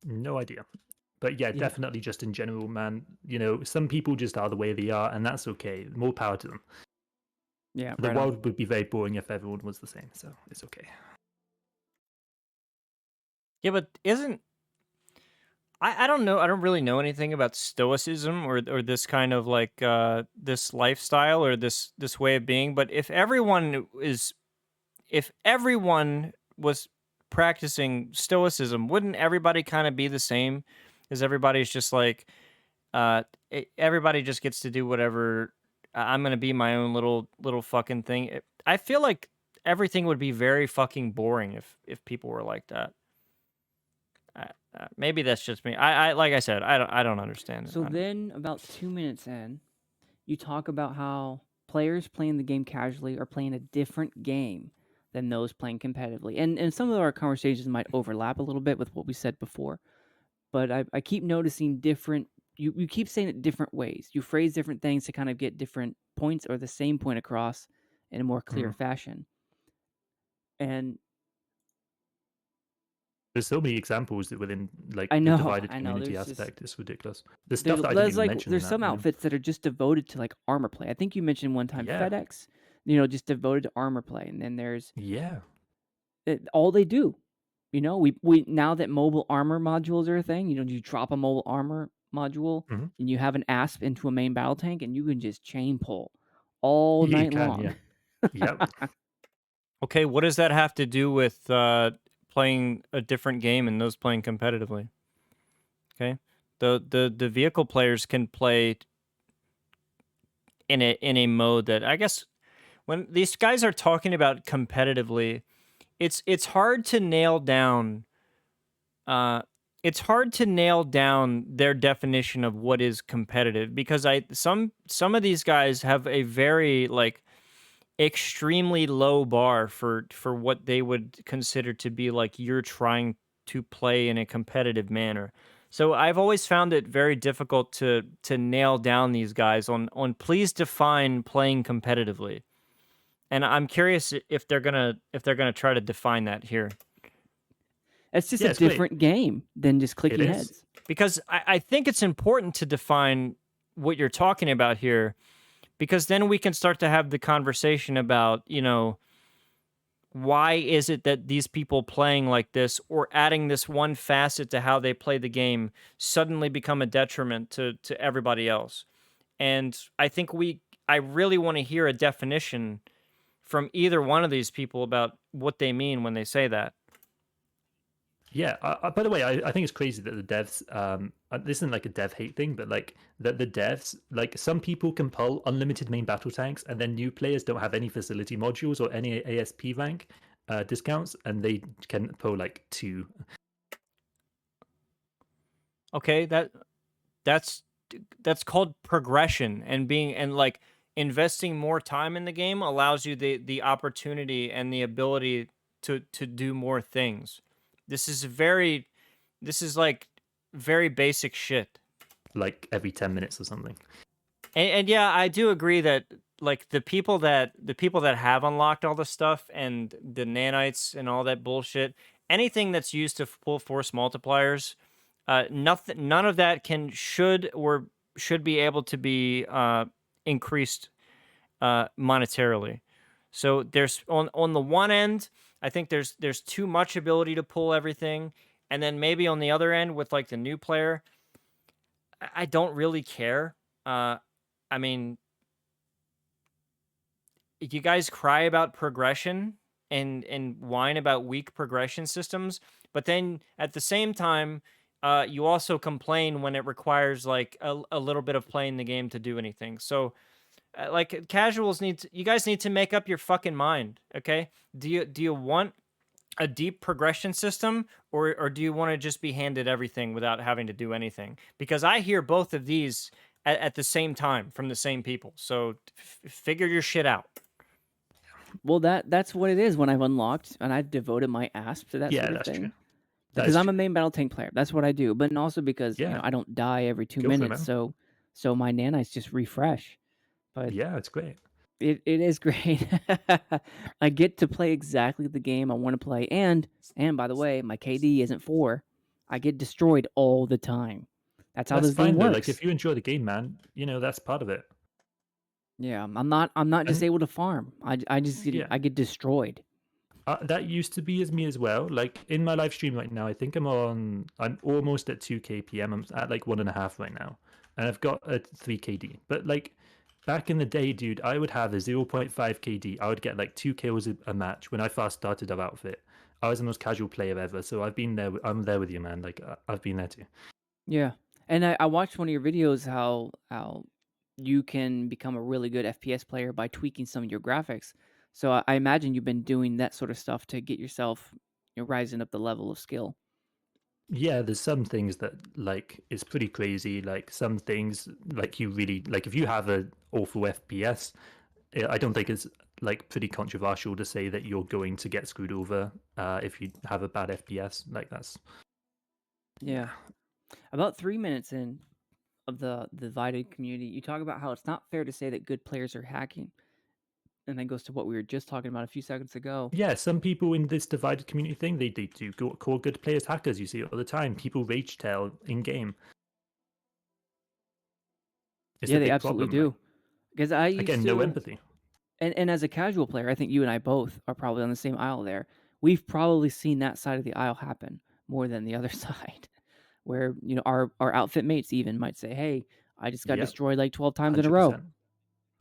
No idea. But yeah, Yeah. definitely just in general, man, some people just are the way they are, and that's okay. More power to them. Yeah, The right on. world would be very boring if everyone was the same, so it's okay. yeah, but I don't know. I don't really know anything about stoicism or this kind of like this lifestyle or this way of being. But if everyone was practicing stoicism, wouldn't everybody kind of be the same? Because everybody's just like everybody just gets to do whatever. I'm gonna be my own little fucking thing. I feel like everything would be very fucking boring if people were like that. Maybe that's just me. I like I said, I don't understand it. So then, about 2 minutes in, you talk about how players playing the game casually are playing a different game than those playing competitively. And some of our conversations might overlap a little bit with what we said before. But I keep noticing different. You keep saying it different ways. You phrase different things to kind of get different points or the same point across in a more clear fashion. And There's so many examples that within like I the know, divided I know, community there's just- aspect. It's ridiculous. The stuff that I didn't there's even like mention. there's in some that, outfits that are just devoted to like armor play. I think you mentioned one time Yeah. FedEx, just devoted to armor play, and then there's Yeah. all they do. We now that mobile armor modules are a thing, you drop a mobile armor module Mhm. and you have an asp into a main battle tank and you can just chain pull all Yeah, you night can, long. yeah. Yep. Okay, what does that have to do with playing a different game and those playing competitively. Okay, the vehicle players can play in a mode that, I guess, when these guys are talking about competitively, it's hard to nail down. It's hard to nail down their definition of what is competitive, because some of these guys have a very like extremely low bar for what they would consider to be like you're trying to play in a competitive manner. So I've always found it very difficult to nail down these guys on please define playing competitively. And I'm curious if they're gonna try to define that here. It's just Yeah, a it's great. different game than just It clicking is. heads. Because I think it's important to define what you're talking about here, because then we can start to have the conversation about, why is it that these people playing like this or adding this one facet to how they play the game suddenly become a detriment to everybody else. And I really want to hear a definition from either one of these people about what they mean when they say that. Yeah. By the way, I think it's crazy that the devs, this isn't like a dev hate thing, but like that the devs, like some people can pull unlimited main battle tanks, and then new players don't have any facility modules or any ASP rank discounts, and they can pull like 2. Okay, that's called progression, and like investing more time in the game allows you the opportunity and the ability to do more things. This is like very basic shit. Like every 10 minutes or something. And yeah, I do agree that like the people that have unlocked all the stuff and the nanites and all that bullshit, anything that's used to full force multipliers, none of that should be able to be increased monetarily. So there's on the one end, I think there's too much ability to pull everything, and then maybe on the other end with like the new player, I don't really care. I mean, you guys cry about progression and whine about weak progression systems, but then at the same time, you also complain when it requires like a little bit of playing the game to do anything. So, like casuals you guys need to make up your fucking mind, okay? Do you want a deep progression system, or do you want to just be handed everything without having to do anything? Because I hear both of these at the same time from the same people. So figure your shit out. Well, that's what it is when I've unlocked and I've devoted my asp to that Yeah, sort of that's thing. true. Because I'm a main battle tank player. That's what I do. But also because Yeah. I don't die every 2 Go for it, minutes, man. so my nanites just refresh. But Yeah, it's great. it is great. I get to play exactly the game I want to play, and by the way, my KD isn't 4. I get destroyed all the time. That's how That's this game fine though. works. Like if you enjoy the game, man, that's part of it. Yeah, I'm not just And able to farm. I just yeah, I get destroyed. that used to be as me as well. Like in my live stream right now, I think I'm almost at 2k PM. I'm at like 1.5 right now, and I've got a 3 KD. But like back in the day, dude, I would have a 0.5 KD. I would get like 2 kills a match when I first started our outfit. I was the most casual player ever, so I've been there. I'm there with you, man. Like I've been there too. Yeah, and I watched one of your videos how you can become a really good FPS player by tweaking some of your graphics. So I imagine you've been doing that sort of stuff to get yourself rising up the level of skill. Yeah, there's some things that like it's pretty crazy. Like some things like you really like if you have an awful FPS, I don't think it's like pretty controversial to say that you're going to get screwed over if you have a bad FPS. Like that's Yeah. About 3 minutes in of the divided community, you talk about how it's not fair to say that good players are hacking. And that goes to what we were just talking about a few seconds ago. yeah. Some people in this divided community thing they do call good players hackers. You see it all the time. People rage tell in game. It's Yeah, the they big absolutely problem. Like, do. Because I used again, no to, empathy. and as a casual player, I think you and I both are probably on the same aisle there. We've probably seen that side of the aisle happen more than the other side, where our outfit mates even might say, "Hey, I just got Yep, destroyed like 12 times in a row 100%.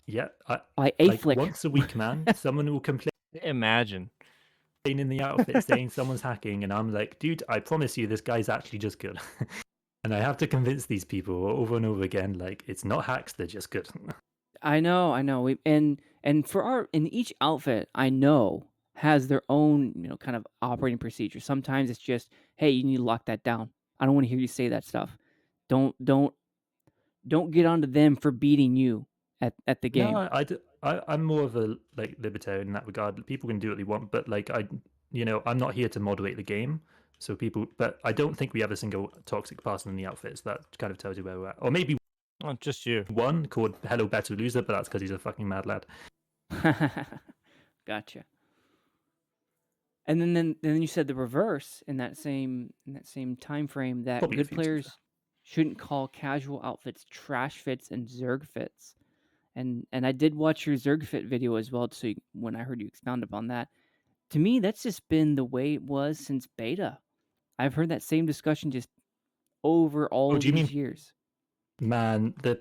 Yeah, by a like flick." once a week, man. Someone will complain. Imagine. in the outfit saying someone's hacking, and I'm like, dude, I promise you, this guy's actually just good. And I have to convince these people over and over again, like, it's not hacks, they're just good. I know. And for in each outfit, I know has their own, kind of operating procedure. Sometimes it's just, hey, you need to lock that down. I don't want to hear you say that stuff. Don't get onto them for beating you at the game. No, I'm more of a like libertarian in that regard. People can do what they want, but like I'm not here to moderate the game. So people, but I don't think we have a single toxic person in the outfits. That kind of tells you where we're at. Or maybe Oh, just you. one called Hello Better Loser, but that's because he's a fucking mad lad. Gotcha. And then you said the reverse in that same time frame that Probably a good few, to be fair. players shouldn't call casual outfits trash fits and Zerg fits. And I did watch your Zerg fit video as well. So when I heard you expound upon that, to me that's just been the way it was since beta. I've heard that same discussion just over all Oh, of do you these mean years. man do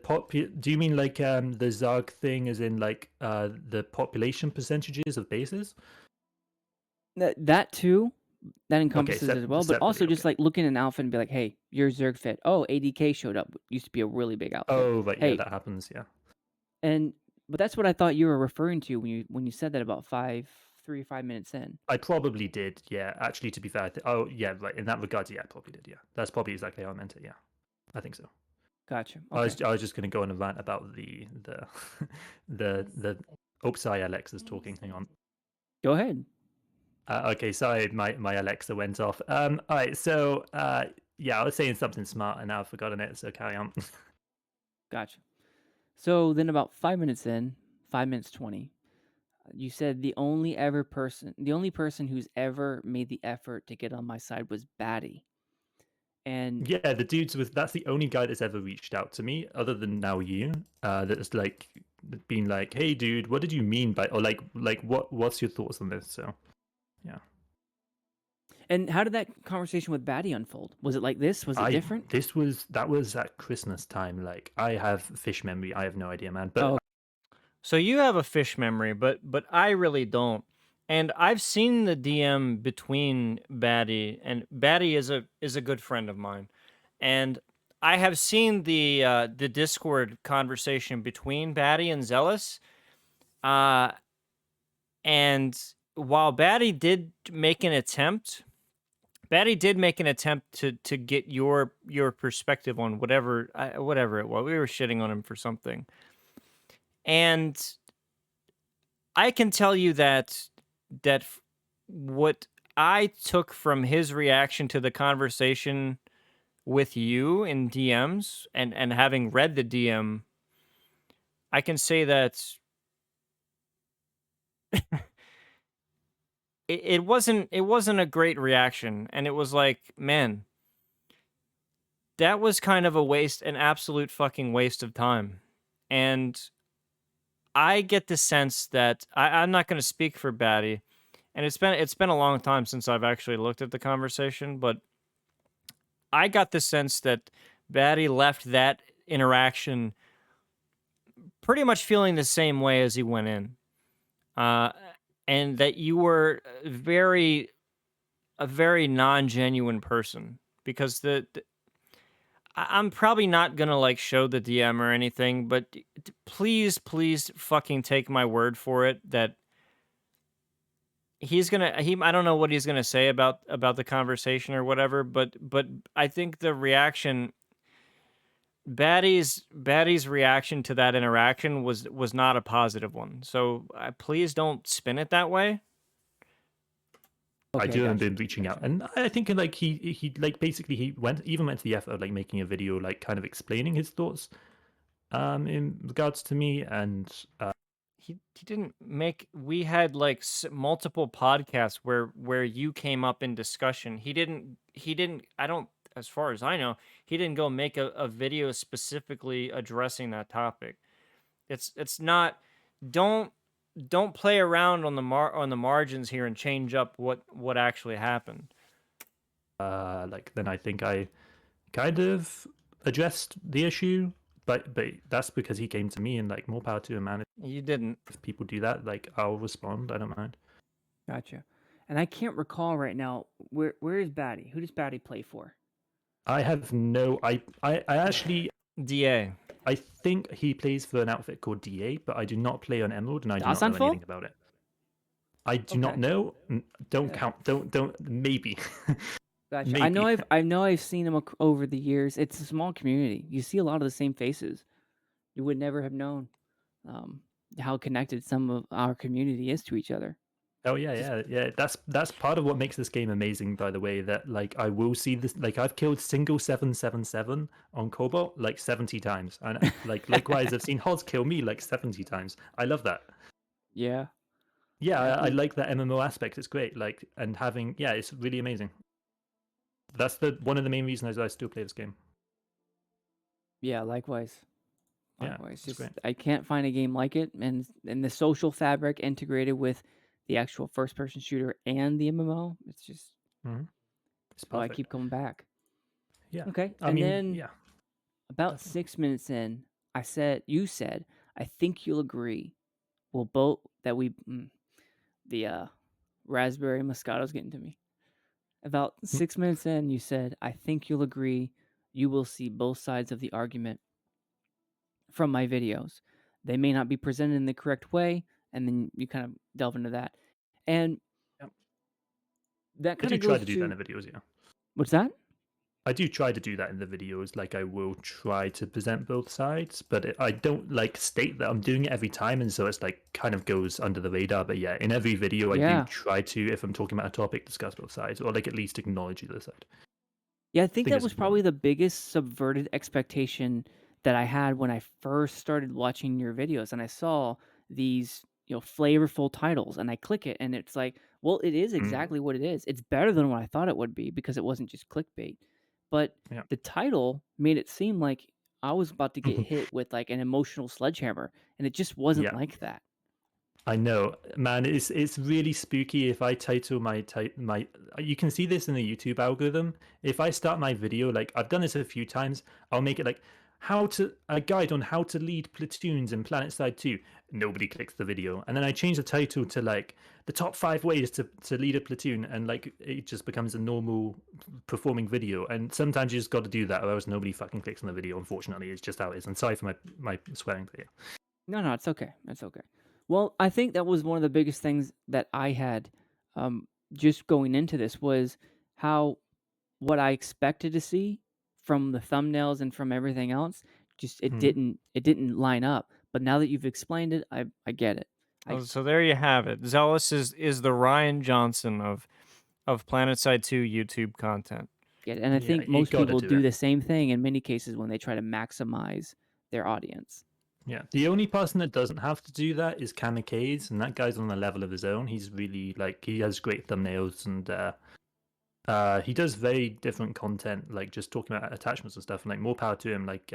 you mean like the Zarg thing is in like the population percentages of bases? That too, that Okay, encompasses as well, but separately, also just okay. like looking at an outfit and be like, hey, you're Zerg fit. Oh, ADK showed up. Used to be a really big outfit. Oh, right, yeah, Hey, that happens, yeah. but that's what I thought you were referring to when you said that about 3 or 5 minutes in. I probably did, yeah. Actually, to be fair, oh yeah, right. In that regard, yeah, I probably did, yeah. That's probably exactly how I meant it, yeah. I think so. Gotcha. I Okay. was just going to go on a rant about the the Autopsy Alexa's talking. Hang on. Go ahead. Okay, sorry, my Alexa went off. All right, so yeah, I was saying something smart and now I've forgotten it. So carry on. Gotcha. So then about 5 minutes in, 5 minutes 20, you said the only person who's ever made the effort to get on my side was Batty. And Yeah, the dudes with that's the only guy that's ever reached out to me, other than now you. That's like been like, hey, dude, what did you mean by, or like what's your thoughts on this? So yeah. and how did that conversation with Batty unfold? Was it like this? Was it different? That was at Christmas time. Like I have fish memory. I have no idea, man. But Oh, So you have a fish memory, but I really don't. And I've seen the DM between Batty, and Batty is a good friend of mine. And I have seen the Discord conversation between Batty and Zealous. And while Batty did make an attempt to get your perspective on whatever it was. We were shitting on him for something. And I can tell you that what I took from his reaction to the conversation with you in DMs and having read the DM, I can say that it wasn't a great reaction, and it was like, man, that was kind of an absolute fucking waste of time. And I get the sense that I'm not going to speak for Batty, and it's been a long time since I've actually looked at the conversation, but I got the sense that Batty left that interaction pretty much feeling the same way as he went in, and that you were a very non-genuine person, because I'm probably not gonna like show the DM or anything, but please fucking take my word for it that I don't know what he's gonna say about the conversation or whatever, but I think the reaction, Batty's reaction to that interaction was not a positive one. So please don't spin it that way. I okay, do remember gotcha. him reaching out, and I think like he like basically he went to the effort of like making a video, like kind of explaining his thoughts, in regards to me, and He didn't make. We had like multiple podcasts where you came up in discussion. He didn't. I don't. As far as I know, he didn't go make a video specifically addressing that topic. It's not. Don't play around on the margins here and change up what actually happened. like then I think I kind of addressed the issue, but that's because he came to me, and like more power to him, man. You didn't. If people do that, like I'll respond. I don't mind. Gotcha. and I can't recall right now where is Batty? Who does Batty play for? I have no. I actually. DA. I think he plays for an outfit called DA, but I do not play on Emerald, and I do not know Asanfo? anything about it. I do not Okay. know. Don't Yeah. count. Don't. Maybe. Gotcha. Maybe. I know I've seen him over the years. It's a small community. You see a lot of the same faces. You would never have known um, how connected some of our community is to each other. Oh yeah, Just yeah. That's part of what makes this game amazing, by the way. That like I will see this. Like I've killed single 777 on Cobalt like 70 times, and like likewise, I've seen Hods kill me like 70 times. I love that. yeah. Yeah, I I think like that MMO aspect. It's great. Like and having it's really amazing. That's the one of the main reasons I still play this game. yeah, likewise. Yeah, Likewise. it's great. Just I can't find a game like it, and the social fabric integrated with the actual first person shooter and the MMO. It's just Hmm. It's why I perfect. keep coming back. Yeah, Okay. I And mean, then yeah, about definitely. 6 minutes in, you said, I think you'll agree. We'll both that we the raspberry Moscato's getting to me. About 6 minutes in, you said, I think you'll agree. You will see both sides of the argument from my videos. They may not be presented in the correct way, and then you kind of delve into that. And Yep. that I kind do of try goes to do that to in the videos. Yeah. what's that? I do try to do that in the videos. Like I will try to present both sides, but I don't like state that I'm doing it every time, and so it's like kind of goes under the radar. But yeah, in every video, I do Yeah. try to, if I'm talking about a topic, discuss both sides, or like at least acknowledge the other side. Yeah, I think think that it's was important. probably the biggest subverted expectation that I had when I first started watching your videos, and I saw these, flavorful titles, and I click it, and it's like, well, it is Mm, exactly what it is. It's better than what I thought it would be because it wasn't just clickbait. But yeah. the title made it seem like I was about to get hit with like an emotional sledgehammer, and it just wasn't Yeah. like that. I know, man. It's really spooky if I title my. You can see this in the YouTube algorithm. If I start my video, like I've done this a few times, I'll make it like a guide on how to lead platoons in PlanetSide 2. Nobody clicks the video, and then I change the title to like the top 5 ways to lead a platoon, and like it just becomes a normal performing video. And sometimes you just got to do that, or else nobody fucking clicks on the video. Unfortunately, it's just how it is. And sorry for my swearing, but yeah. No, it's okay. It's okay. Well, I think that was one of the biggest things that I had just going into this was how what I expected to see from the thumbnails and from everything else just Mhm. it didn't line up. But now that you've explained it, I get it. I So there you have it. Zealous is the Ryan Johnson of PlanetSide 2 YouTube content. get it. And I Yeah, think you most got to people do do it. the same thing in many cases when they try to maximize their audience. Yeah, the only person that doesn't have to do that is Kamikaze, and that guy's on a level of his own. He's really like he has great thumbnails, and he does very different content, like just talking about attachments and stuff. And like more power to him. Like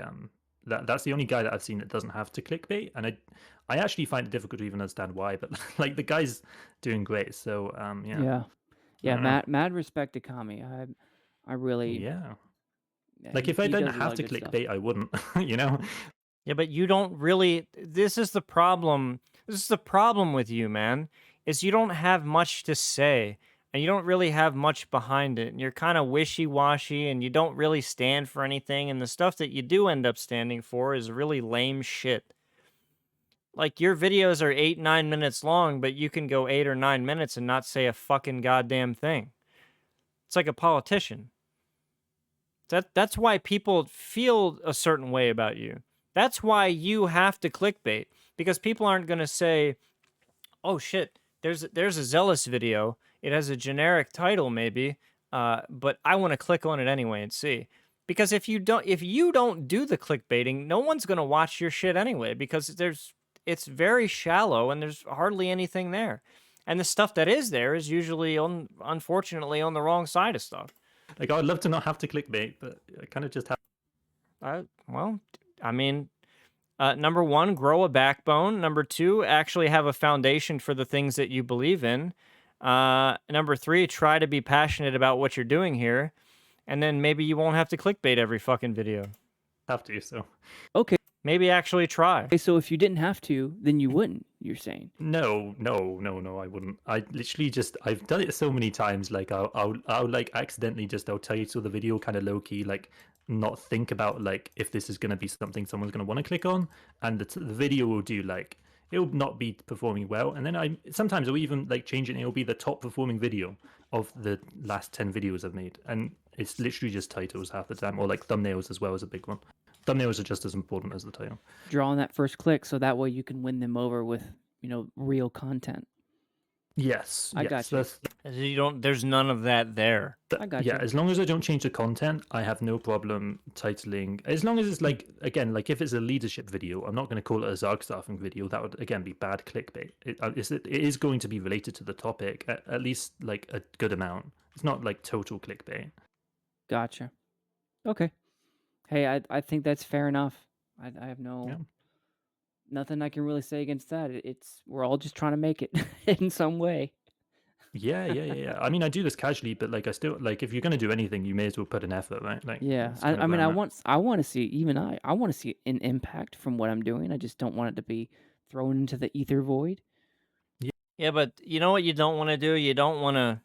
that's the only guy that I've seen that doesn't have to clickbait, and I actually find it difficult to even understand why. But like the guy's doing great, so yeah, Yeah. I Yeah, don't know. mad respect to Kami. I really Yeah, yeah, like if I he didn't does a lot have of to good stuff. clickbait, I wouldn't. You know. Yeah, but you don't really. This is the problem. This is the problem with you, man. Is you don't have much to say, and you don't really have much behind it. And you're kind of wishy-washy, and you don't really stand for anything. And the stuff that you do end up standing for is really lame shit. Like your videos are 8, 9 minutes long, but you can go 8 or 9 minutes and not say a fucking goddamn thing. It's like a politician. That's why people feel a certain way about you. That's why you have to clickbait, because people aren't going to say, "Oh shit, there's a Zealous video. It has a generic title maybe, but I want to click on it anyway and see." Because if you don't do the clickbaiting, no one's going to watch your shit anyway, because it's very shallow and there's hardly anything there. And the stuff that is there is usually unfortunately on the wrong side of stuff. Like I'd love to not have to clickbait, but I kind of just have. Well, I mean, number one, grow a backbone. Number two, actually have a foundation for the things that you believe in. Number three, try to be passionate about what you're doing here. And then maybe you won't have to clickbait every fucking video. Have to. So Okay. Maybe actually try. Okay, so if you didn't have to, then you wouldn't, you're saying. No, I wouldn't. I literally just I've done it so many times. Like I'll like accidentally just I'll title the video kind of low key, like not think about like if this is gonna be something someone's gonna want to click on, and the video will do like it'll not be performing well, and then I sometimes I'll even like change it and it'll be the top performing video of the last 10 videos I've made, and it's literally just titles half the time, or like thumbnails as well as a big one. Thumbnails are just as important as the title. Drawing that first click so that way you can win them over with, real content. Yes, I yes, got you. There's none of that there. I got yeah, you. as long as I don't change the content, I have no problem titling. As long as it's like, again, like if it's a leadership video, I'm not going to call it a Zarg staffing video. That would again be bad clickbait. It is going to be related to the topic, at least like a good amount. It's not like total clickbait. Gotcha. Okay. Hey, I think that's fair enough. I have Yeah. nothing I can really say against that. We're all just trying to make it in some way. Yeah. I mean, I do this casually, but like I still like if you're going to do anything, you may as well put an effort, right? Like Yeah. that's kind of I where mean, I'm at. I want to see I want to see an impact from what I'm doing. I just don't want it to be thrown into the ether void. Yeah, but you know what you don't want to do? You don't want to.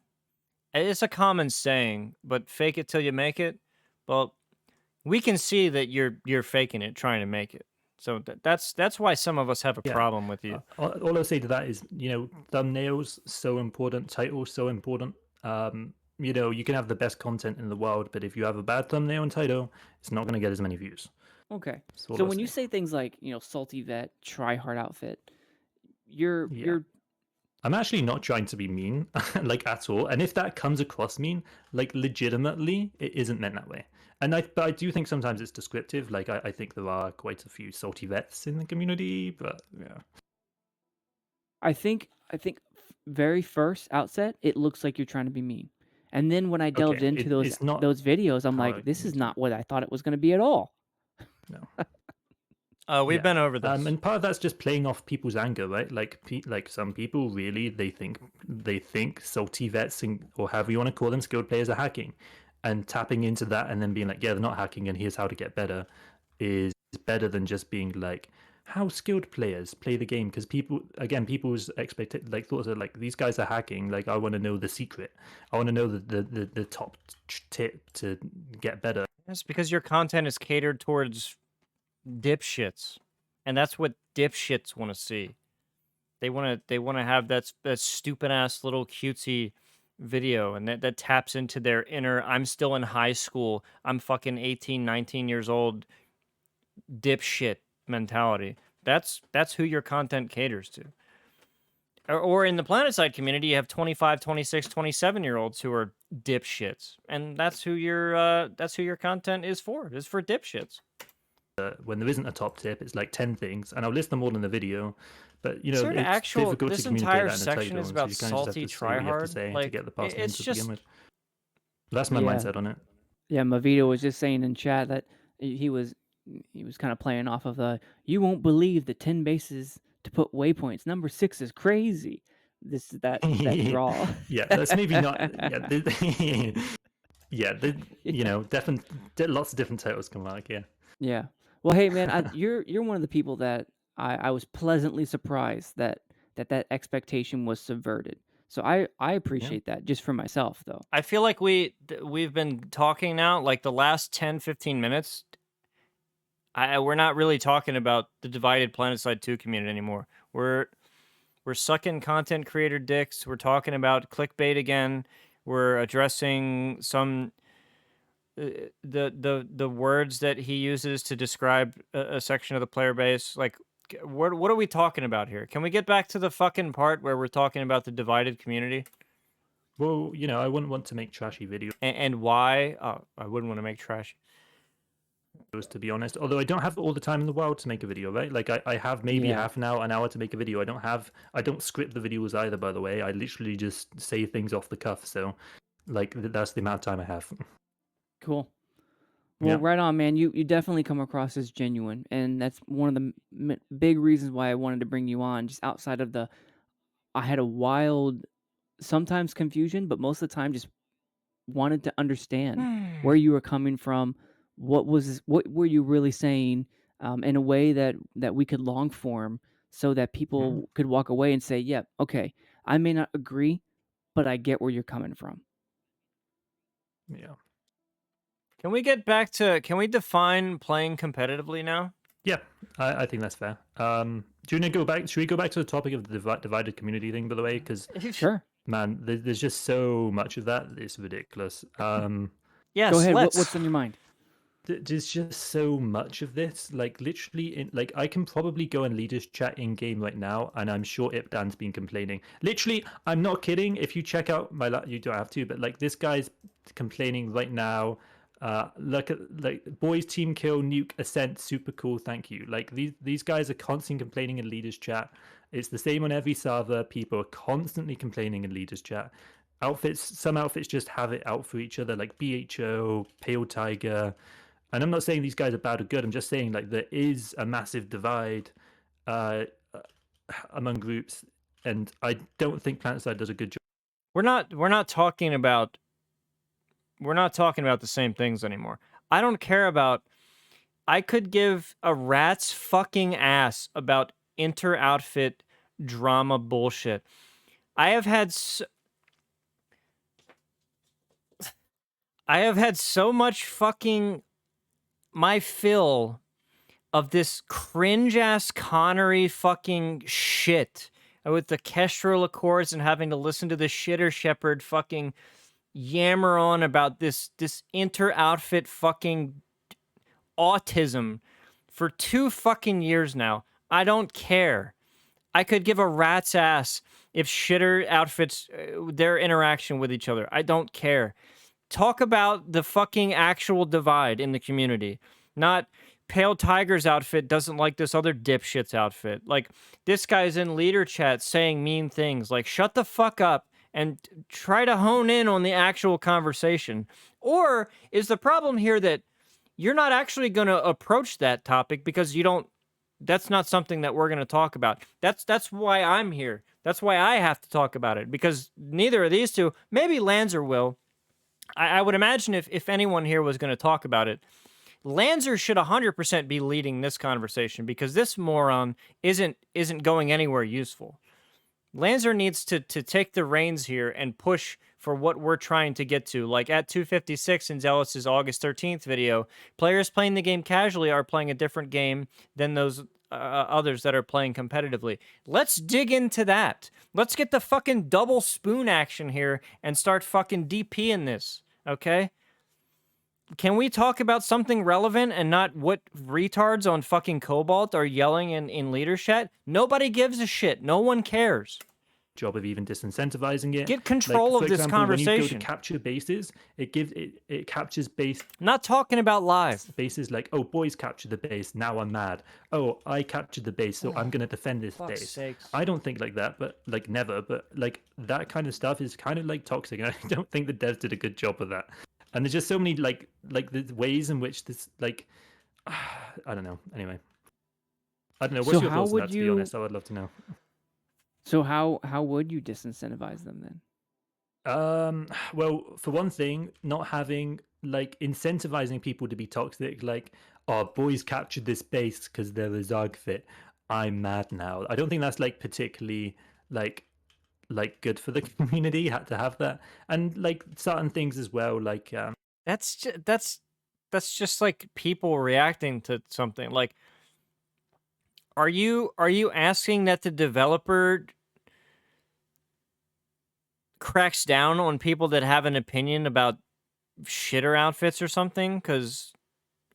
It's a common saying, but fake it till you make it. Well, we can see that you're faking it, trying to make it. So that's why some of us have a Yeah. problem with you. All I'll say to that is, thumbnails so important, titles so important. You can have the best content in the world, but if you have a bad thumbnail and title, it's not going to get as many views. Okay. That's all So I'll when you say. say things like, salty vet, try hard outfit, you're Yeah. you're I'm actually not trying to be mean, like at all. And if that comes across mean, like legitimately, it isn't meant that way. But I do think sometimes it's descriptive. Like I think there are quite a few salty vets in the community, but yeah. I think very first outset, it looks like you're trying to be mean. And then when I delved Okay, into it's not those videos, I'm how like, I this is intend. not what I thought it was going to be at all. No. We've Yeah. been over this. And part of that's just playing off people's anger, right? Like, like some people really they think salty vets or however you want to call them, skilled players are hacking, and tapping into that and then being like, yeah, they're not hacking, and here's how to get better, is better than just being like how skilled players play the game. Because people's thoughts are like, these guys are hacking. Like, I want to know the secret. I want to know the top tip to get better. That's because your content is catered towards dipshits, and that's what dipshits want to see. They want to have that stupid ass little cutesy video, and that taps into their inner I'm still in high school, I'm fucking 18, 19 years old dipshit mentality. That's who your content caters to. Or in the PlanetSide community, you have 25, 26, 27-year-olds who are dipshits, and that's who your content is for. It's for dipshits. When there isn't a top tip, it's like 10 things, and I'll list them all in the video. But Is there it's difficult this to communicate entire that in a section title, is so about you kind of just have salty to say what you have to tryhard? say to Like, get the person in it's to just begin with. That's my mindset on it. Yeah, Mavito was just saying in chat that he was kind of playing off of the you won't believe the 10 bases to put waypoints. Number 6 is crazy. That draw. Yeah, that's maybe not. Yeah, different. Lots of different titles come out. Yeah. Yeah. Well, hey man, you're one of the people that I was pleasantly surprised that expectation was subverted. So I appreciate that just for myself though. I feel like we've been talking now like the last 10, 15 minutes. We're not really talking about the divided PlanetSide 2 community anymore. We're sucking content creator dicks. We're talking about clickbait again. We're addressing some the words that he uses to describe a section of the player base. Like, what are we talking about here? Can we get back to the fucking part where we're talking about the divided community? Well, I wouldn't want to make trashy videos, And why? Oh, I wouldn't want to make trash. to be honest. Although I don't have all the time in the world to make a video, right? Like I have maybe half an hour to make a video. I don't script the videos either, by the way. I literally just say things off the cuff. So like that's the amount of time I have. Cool. Well, right on, man. You definitely come across as genuine, and that's one of the big reasons why I wanted to bring you on. Just outside of I had a wild, sometimes confusion, but most of the time just wanted to understand where you were coming from. What were you really saying? in a way that we could long form, so that people could walk away and say, "Yeah, okay, I may not agree, but I get where you're coming from." Yeah. Can we get back to? Can we define playing competitively now? Yeah, I think that's fair. Do you want to go back? Should we go back to the topic of the divided community thing, by the way? Because Sure. man, there's just so much of that. It's ridiculous. Yes, Go ahead. let's. What's on your mind? There's just so much of this. Like literally, like I can probably go and leaders chat in game right now, and I'm sure Ipdan's been complaining. Literally, I'm not kidding. If you check out my, you don't have to, but like this guy's complaining right now. Look at like boys team kill nuke ascent, super cool, thank you. Like these guys are constantly complaining in leaders chat. It's the same on every server. People are constantly complaining in leaders chat. Some outfits just have it out for each other, like BHO, Pale Tiger. And I'm not saying these guys are bad or good. I'm just saying like there is a massive divide among groups, and I don't think Planetside does a good job. We're not talking about the same things anymore. I don't care about. I could give a rat's fucking ass about inter-outfit drama bullshit. I have had so much fucking my fill of this cringe-ass Connery fucking shit with the Kestrel Accords and having to listen to the shitter shepherd fucking yammer on about this inter-outfit fucking autism for 2 fucking years now. I don't care. I could give a rat's ass if shitter outfits, their interaction with each other. I don't care. Talk about the fucking actual divide in the community. Not Pale Tiger's outfit doesn't like this other dipshit's outfit. Like, this guy's in leader chat saying mean things. Like, shut the fuck up and try to hone in on the actual conversation. Or is the problem here that you're not actually going to approach that topic because you don't, that's not something that we're going to talk about. That's why I'm here. That's why I have to talk about it, because neither of these two, maybe Lanzer will. I would imagine if anyone here was going to talk about it, Lanzer should 100% be leading this conversation, because this moron isn't going anywhere useful. Lanzer needs to take the reins here and push for what we're trying to get to. Like at 256 in Zealous's August 13th video, players playing the game casually are playing a different game than those others that are playing competitively. Let's dig into that. Let's get the fucking double spoon action here and start fucking DPing this, okay? Can we talk about something relevant and not what retards on fucking Cobalt are yelling in leader chat? Nobody gives a shit. No one cares. Job of even disincentivizing it. Get control of this conversation. When you go to capture bases, it captures base. Not talking about live bases like, oh, boys captured the base, now I'm mad. Oh, I captured the base, so I'm gonna defend this base. Sakes. I don't think like that, but like never. But like that kind of stuff is kind of like toxic, and I don't think the devs did a good job of that. And there's just so many like the ways in which this like I don't know. Anyway, I don't know. What's your thoughts on that? To be honest, I would love to know. So how would you disincentivize them then? Well, for one thing, not having like incentivizing people to be toxic, like, oh, boys captured this base because they're a Zarg fit. I'm mad now. I don't think that's like particularly like good for the community to have that, and like certain things as well. Like that's just like people reacting to something. Like, are you asking that the developer cracks down on people that have an opinion about shitter outfits or something? Because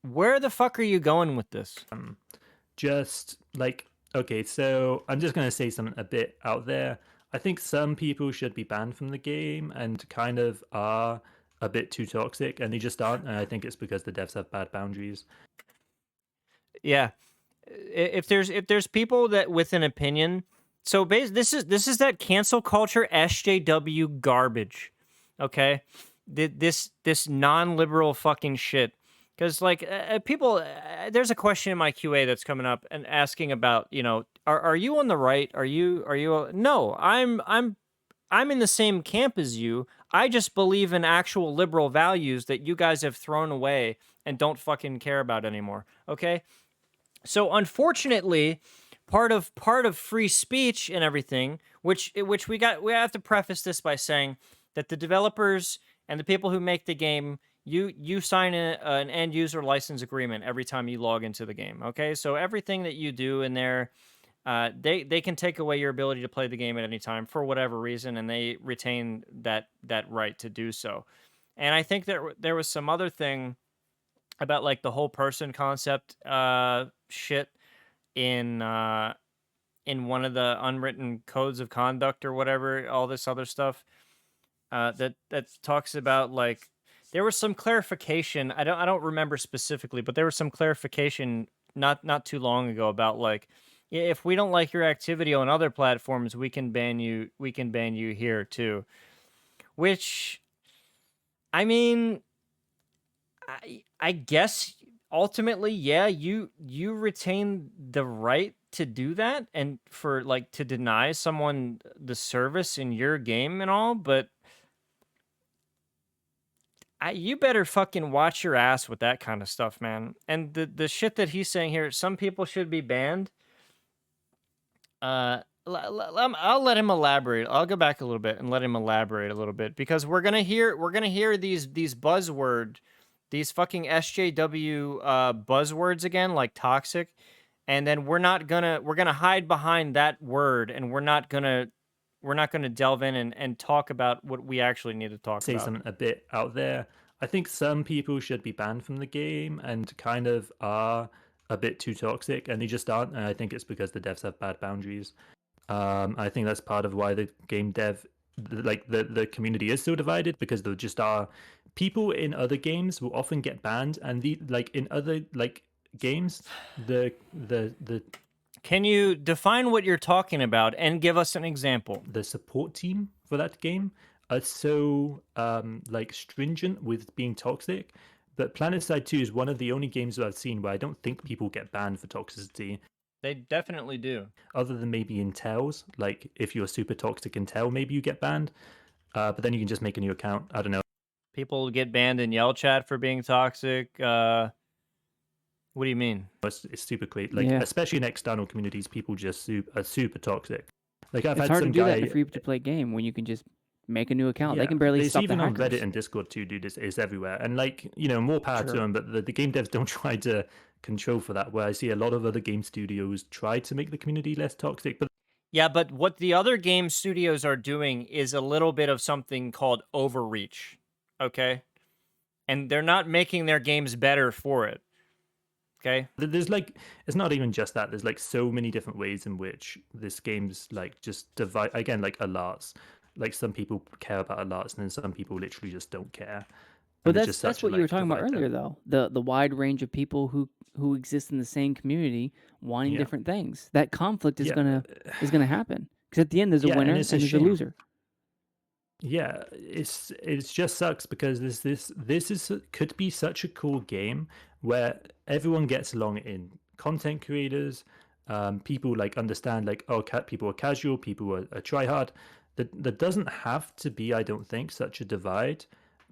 where the fuck are you going with this? Just like, okay, so I'm just gonna say something a bit out there. I think some people should be banned from the game and kind of are a bit too toxic, and they just aren't. And I think it's because the devs have bad boundaries. Yeah, if there's people that with an opinion. So this is that cancel culture SJW garbage, okay? This non-liberal fucking shit. Because like people, there's a question in my QA that's coming up and asking about, you know, are you on the right? Are you? No, I'm in the same camp as you. I just believe in actual liberal values that you guys have thrown away and don't fucking care about anymore. Okay. So unfortunately, part of free speech and everything, which we have to preface this by saying that the developers and the people who make the game, you sign an end user license agreement every time you log into the game. Okay, so everything that you do in there, they can take away your ability to play the game at any time for whatever reason, and they retain that right to do so. And I think there was some other thing about like the whole person concept shit in one of the unwritten codes of conduct or whatever, all this other stuff that talks about like there was some clarification. I don't remember specifically, but there was some clarification not too long ago about like if we don't like your activity on other platforms, we can ban you. We can ban you here too. Which, I mean, I guess ultimately, yeah, you retain the right to do that and for like to deny someone the service in your game and all, but you better fucking watch your ass with that kind of stuff, man. And the shit that he's saying here, some people should be banned. I'll let him elaborate. I'll go back a little bit and let him elaborate a little bit because we're gonna hear these these fucking SJW buzzwords again, like toxic, and then we're gonna hide behind that word, and we're not gonna delve in and talk about what we actually need to talk Say about. something a bit out there. I think some people should be banned from the game and kind of are a bit too toxic, and they just aren't. And I think it's because the devs have bad boundaries. I think that's part of why the game dev, like the community, is so divided because there just are people in other games will often get banned, and the like in other like games, the Can you define what you're talking about and give us an example? the support team for that game are so like stringent with being toxic. But PlanetSide 2 is one of the only games that I've seen where I don't think people get banned for toxicity. They definitely do. Other than maybe in Tells, like if you're super toxic in Tell, maybe you get banned. But then you can just make a new account. I don't know. People get banned in Yell Chat for being toxic. What do you mean? It's super clear. Like Yeah. especially in external communities, people just are super toxic. Like I've It's had hard to some do that guy. in a free-to-play game when you can just make a new account. They can barely it's stop even the on hackers. Reddit and Discord too, dude. It's everywhere, and like more power to them. But the game devs don't try to control for that. Where I see a lot of other game studios try to make the community less toxic, but Yeah, but what the other game studios are doing is a little bit of something called overreach. Okay? And they're not making their games better for it. Okay? there's like it's not even just that. There's like so many different ways in which this game's like just divide again, like alerts. Like some people care about alerts, and then some people literally just don't care. But And it's just that's such a what you were like talking about divide earlier, there. though. The wide range of people who exist in the same community wanting Yeah. different things. That conflict is Yeah. gonna happen because at the end there's a Yeah, winner and and it's a there's a shame. loser. Yeah, it's just sucks because this is could be such a cool game where everyone gets along in content creators, people like understand like people are casual, people are try hard. That doesn't have to be, I don't think, such a divide,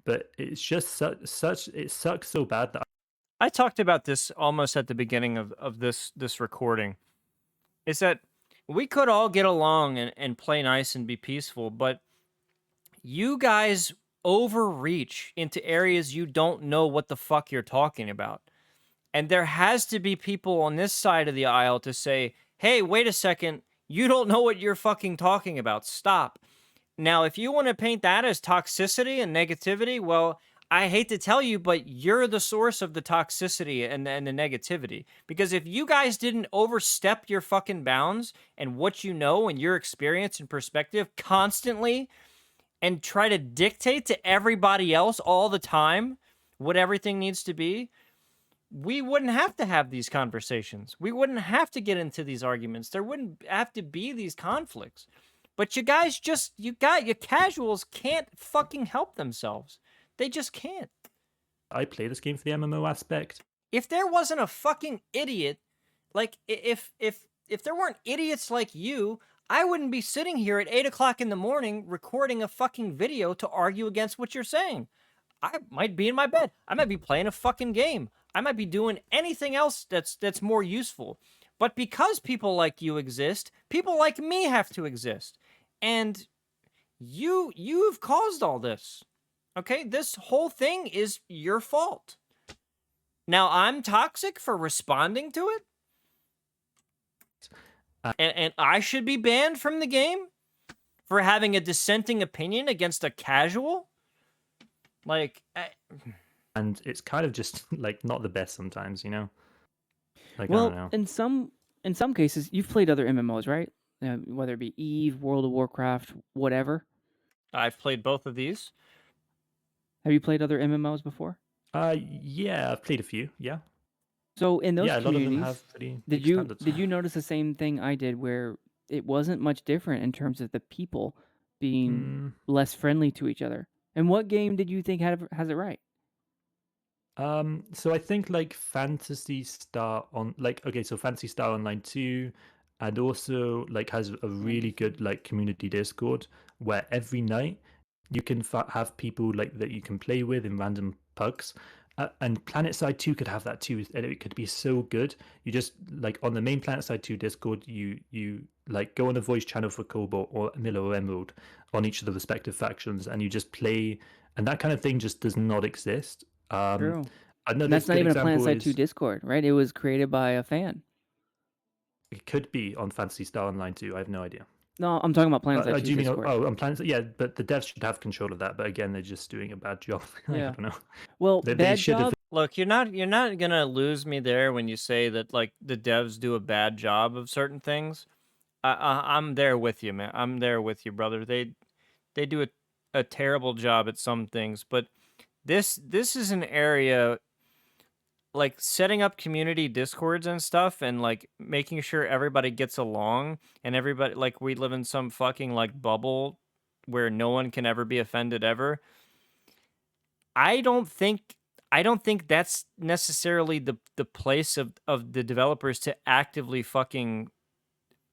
but it's just such it sucks so bad that I talked about this almost at the beginning of this recording. Is that we could all get along and play nice and be peaceful, but you guys overreach into areas you don't know what the fuck you're talking about. And there has to be people on this side of the aisle to say, hey, wait a second, you don't know what you're fucking talking about. Stop. Now, if you want to paint that as toxicity and negativity, well, I hate to tell you, but you're the source of the toxicity and the negativity. Because if you guys didn't overstep your fucking bounds and what you know and your experience and perspective constantly and try to dictate to everybody else all the time what everything needs to be, we wouldn't have to have these conversations. We wouldn't have to get into these arguments. There wouldn't have to be these conflicts. But you guys your casuals can't fucking help themselves. They just can't. I play this game for the MMO aspect. If there wasn't a fucking idiot, like if there weren't idiots like you, I wouldn't be sitting here at 8 o'clock in the morning recording a fucking video to argue against what you're saying. I might be in my bed. I might be playing a fucking game. I might be doing anything else that's more useful. But because people like you exist, people like me have to exist. And you've caused all this. Okay? This whole thing is your fault. Now I'm toxic for responding to it? And I should be banned from the game for having a dissenting opinion against a casual? Like, And it's kind of just like not the best sometimes, you know. Like I Well, don't know. in some cases, you've played other MMOs, right? Whether it be Eve, World of Warcraft, whatever. I've played both of these. Have you played other MMOs before? Yeah, I've played a few. Yeah, So in those yeah, a lot of them communities, have pretty did big you standards. did you notice the same thing I did, where it wasn't much different in terms of the people being Mm, less friendly to each other? And what game did you think has it right? so I think like Fantasy Star on like okay, so Fantasy Star Online 2 and also like has a really good like community Discord where every night you can have people like that you can play with in random pugs. And Planet Side 2 could have that too, and it could be so good. You just like on the main Planet Side 2 Discord, you like go on a voice channel for Cobalt or Miller or Emerald on each of the respective factions, and you just play, and that kind of thing just does not exist. True. And Another that's not good even a example PlanetSide 2 is Discord, right? It was created by a fan. it could be on Fantasy Star Online 2. I have no idea. No, I'm talking about PlanetSide 2 Do you mean Discord. on Planet? Yeah, but the devs should have control of that. But again, they're just doing a bad job. Like, I Yeah. don't know. Well, They bad should have. job. Look, you're not gonna lose me there when you say that like the devs do a bad job of certain things. I'm there with you, man. I'm there with you, brother. They do a terrible job at some things, but this is an area like setting up community discords and stuff and like making sure everybody gets along and everybody like we live in some fucking like bubble where no one can ever be offended ever. I don't think that's necessarily the place of the developers to actively fucking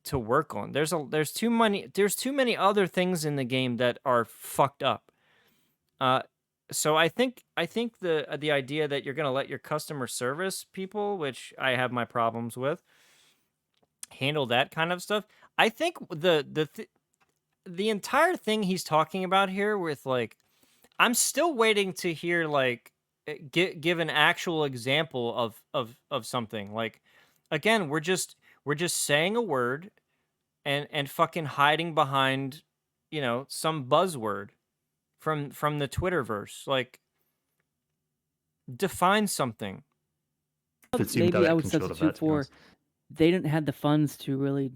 to work on. There's too many other things in the game that are fucked up. So I think the idea that you're gonna let your customer service people, which I have my problems with, handle that kind of stuff. I think the entire thing he's talking about here with like, I'm still waiting to hear like give an actual example of something. Like, again, we're just saying a word and fucking hiding behind, some buzzword from the Twitterverse. Like, define something. Assume Maybe I direct would control of substitute that. To be for honest. they didn't have the funds to really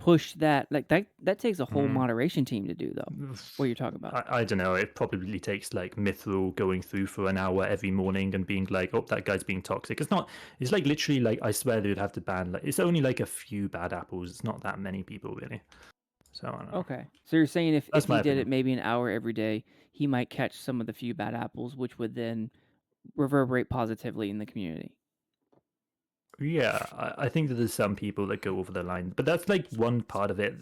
push that. Like that takes a whole moderation team to do, though. What you're talking about. I don't know. It probably takes like Mithril going through for an hour every morning and being like, "Oh, that guy's being toxic." It's not. It's like literally like I swear they'd have to ban. Like it's only like a few bad apples. It's not that many people really. So I don't know. Okay, so you're saying if That's he my did opinion. it maybe an hour every day, he might catch some of the few bad apples, which would then reverberate positively in the community. Yeah, I think that there's some people that go over the line, but that's like one part of it.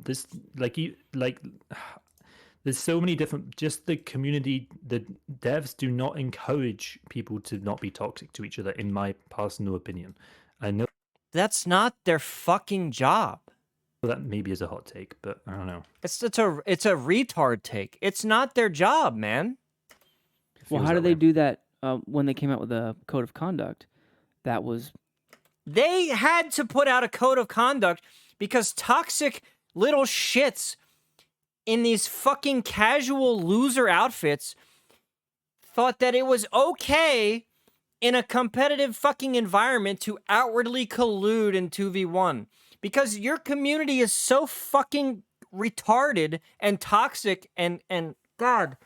This like you like there's so many different. Just the community, the devs do not encourage people to not be toxic to each other. In my personal opinion, I know That's not their fucking job. that maybe is a hot take, but I don't know. It's a retard take. It's not their job, man. It Well, feels how that did they way. do that when they came out with a code of conduct? That was They had to put out a code of conduct because toxic little shits in these fucking casual loser outfits thought that it was okay in a competitive fucking environment to outwardly collude in 2v1 because your community is so fucking retarded and toxic and god,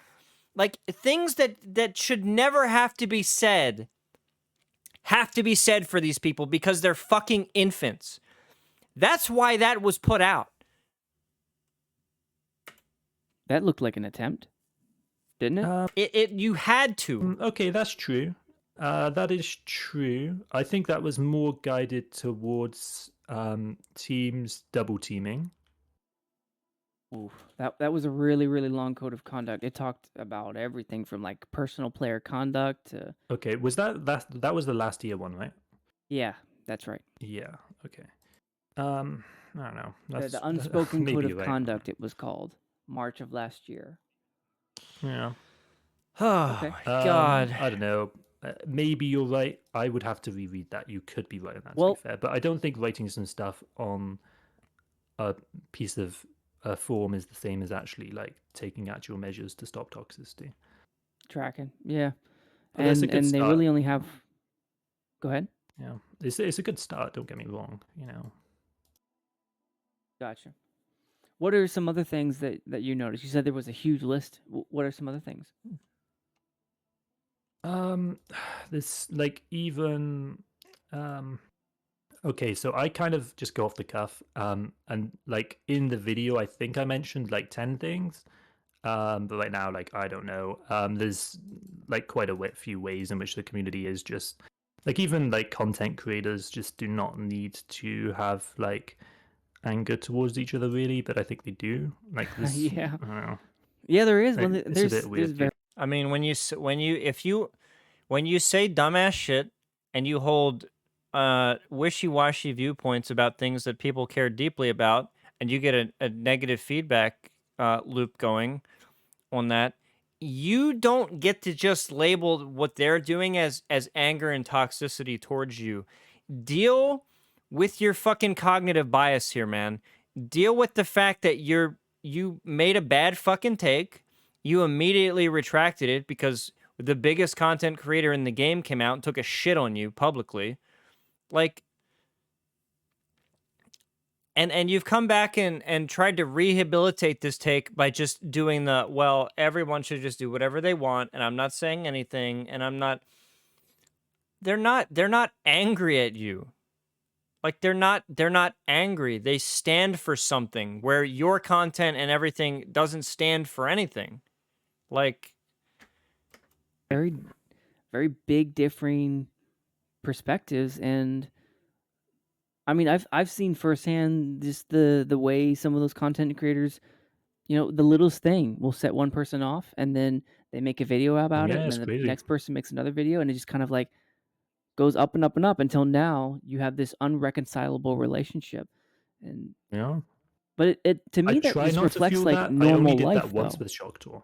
like things that should never have to be said for these people because they're fucking infants. That's why that was put out. that looked like an attempt, didn't it? It you had to. Okay, that's true. That is true. I think that was more guided towards teams double teaming. Oof, that was a really, really long code of conduct. It talked about everything from like personal player conduct to Okay, was that was the last year one, right? yeah, that's right. Yeah. Okay. I don't know. The unspoken code maybe of you're right. conduct it was called. March of last year. Yeah. Oh Okay. my god. I don't know. Maybe you're right. I would have to reread that. You could be right on that, to be Well, fair. But I don't think writing some stuff on a piece of form is the same as actually like taking actual measures to stop toxicity. tracking. Yeah. But there's a good And they start. really only have Go ahead. Yeah, it's a good start. Don't get me wrong. You know. Gotcha. What are some other things that you noticed? You said there was a huge list. What are some other things? This like even okay, so I kind of just go off the cuff. And like in the video, I think I mentioned like 10 things. But right now, like I don't know. There's like quite a few ways in which the community is just like even like content creators just do not need to have like anger towards each other really, but I think they do. Like this, Yeah. I don't know. Yeah, there is. Like, Well, it's a bit there's weird. very I mean, when you say dumbass shit and you hold wishy-washy viewpoints about things that people care deeply about, and you get a negative feedback loop going on that, you don't get to just label what they're doing as anger and toxicity towards you. Deal with your fucking cognitive bias here, man. Deal with the fact that you made a bad fucking take. You immediately retracted it because the biggest content creator in the game came out and took a shit on you publicly. Like, and you've come back and tried to rehabilitate this take by just doing the, well, everyone should just do whatever they want, and I'm not saying anything, and I'm not. They're not angry at you. Like they're not angry. They stand for something where your content and everything doesn't stand for anything. Like, very very big differing perspectives, and I mean I've seen firsthand just the way some of those content creators, the littlest thing will set one person off, and then they make a video about it, Yeah, and it's then the crazy. next person makes another video, and it just kind of like goes up and up and up until now you have this unreconcilable relationship. And Yeah. but it to I me that try just not to reflects feel like that. I only normal did that life once though. with Shock Tour.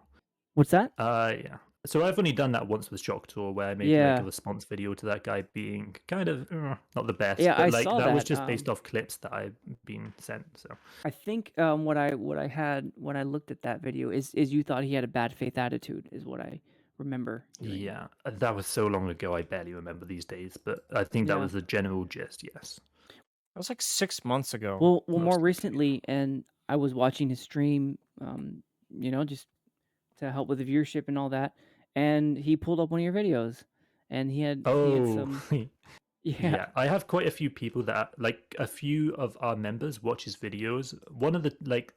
What's that? Yeah. So I've only done that once with Shock Tour, where I made like a Yeah. response video to that guy being kind of not the best, Yeah, but I like saw that was that. just based off clips that I've been sent. So I think what I had when I looked at that video is you thought he had a bad faith attitude is what I remember hearing. yeah, that was so long ago. I barely remember these days, but I think that Yeah. was the general gist. Yes. that was like 6 months ago. Well, Most more likely. recently, and I was watching his stream, just to help with the viewership and all that, and he pulled up one of your videos, and he had Oh, some yeah. yeah. I have quite a few people that like a few of our members watch his videos. One of the like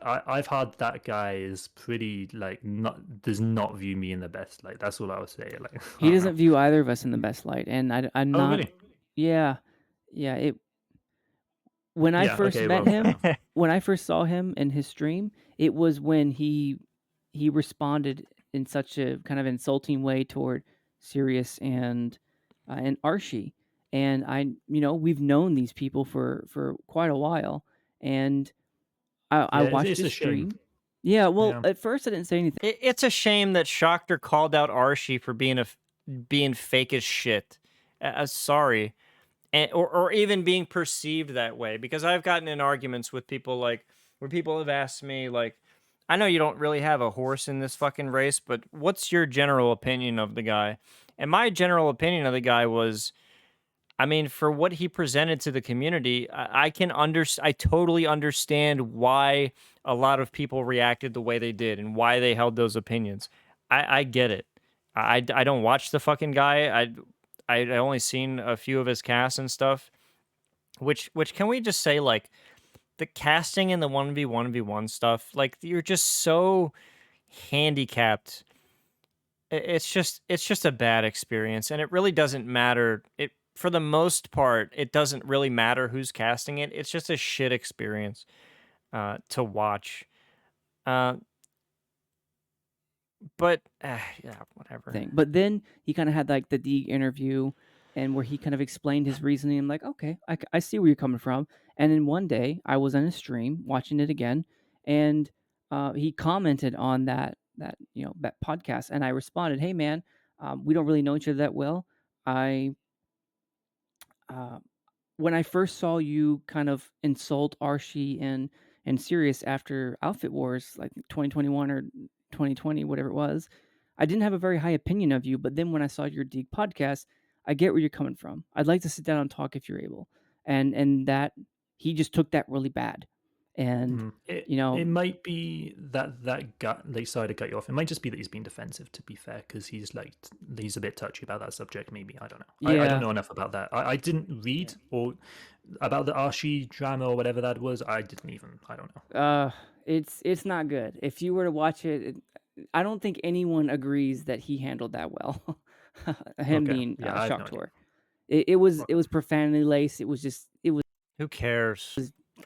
I've heard that guy is pretty like not does not view me in the best light. That's all I would say. Like I He don't know. doesn't view either of us in the best light, and I'm Oh not. really? Yeah, yeah. When I Yeah. first Okay. met Well, fair him, enough. when I first saw him in his stream, it was when he responded in such a kind of insulting way toward Sirius and Archie, and we've known these people for quite a while, and I Yeah, watched it's his a shame. stream. Yeah, well, Yeah. at first I didn't say anything. It's a shame that Schachter called out Archie for being fake as shit. Sorry, or even being perceived that way, because I've gotten in arguments with people like where people have asked me like, I know you don't really have a horse in this fucking race, but what's your general opinion of the guy? And my general opinion of the guy was, I mean, for what he presented to the community, I totally understand why a lot of people reacted the way they did and why they held those opinions. I get it. I don't watch the fucking guy. I only seen a few of his casts and stuff. Which can we just say, like, the casting and the 1v1v1 stuff, like, you're just so handicapped. It's just a bad experience, and it really doesn't matter. It For the most part, it doesn't really matter who's casting it. It's just a shit experience. to watch. But yeah, whatever. thing. But then he kind of had like the Deeg interview, and where he kind of explained his reasoning. I'm like, okay, I see where you're coming from. And then one day I was on a stream watching it again, and he commented on that podcast, and I responded, "Hey man, we don't really know each other that well. I uh, when I first saw you kind of insult Archie and Sirius after Outfit Wars, like 2021 or 2020, whatever it was, I didn't have a very high opinion of you. But then when I saw your Deeg podcast, I get where you're coming from. I'd like to sit down and talk if you're able." And that he just took that really bad, and It might be that gut. Sorry to cut you off. It might just be that he's being defensive. To be fair, because he's a bit touchy about that subject. Maybe I don't know. I Yeah. don't know enough about that. I didn't read or about the Archie drama or whatever that was. I didn't even. I don't know. It's not good. If you were to watch it, I don't think anyone agrees that he handled that well. Him Okay. being Yeah, I have no Shock idea. Tour. It was profanity laced. It was Who cares?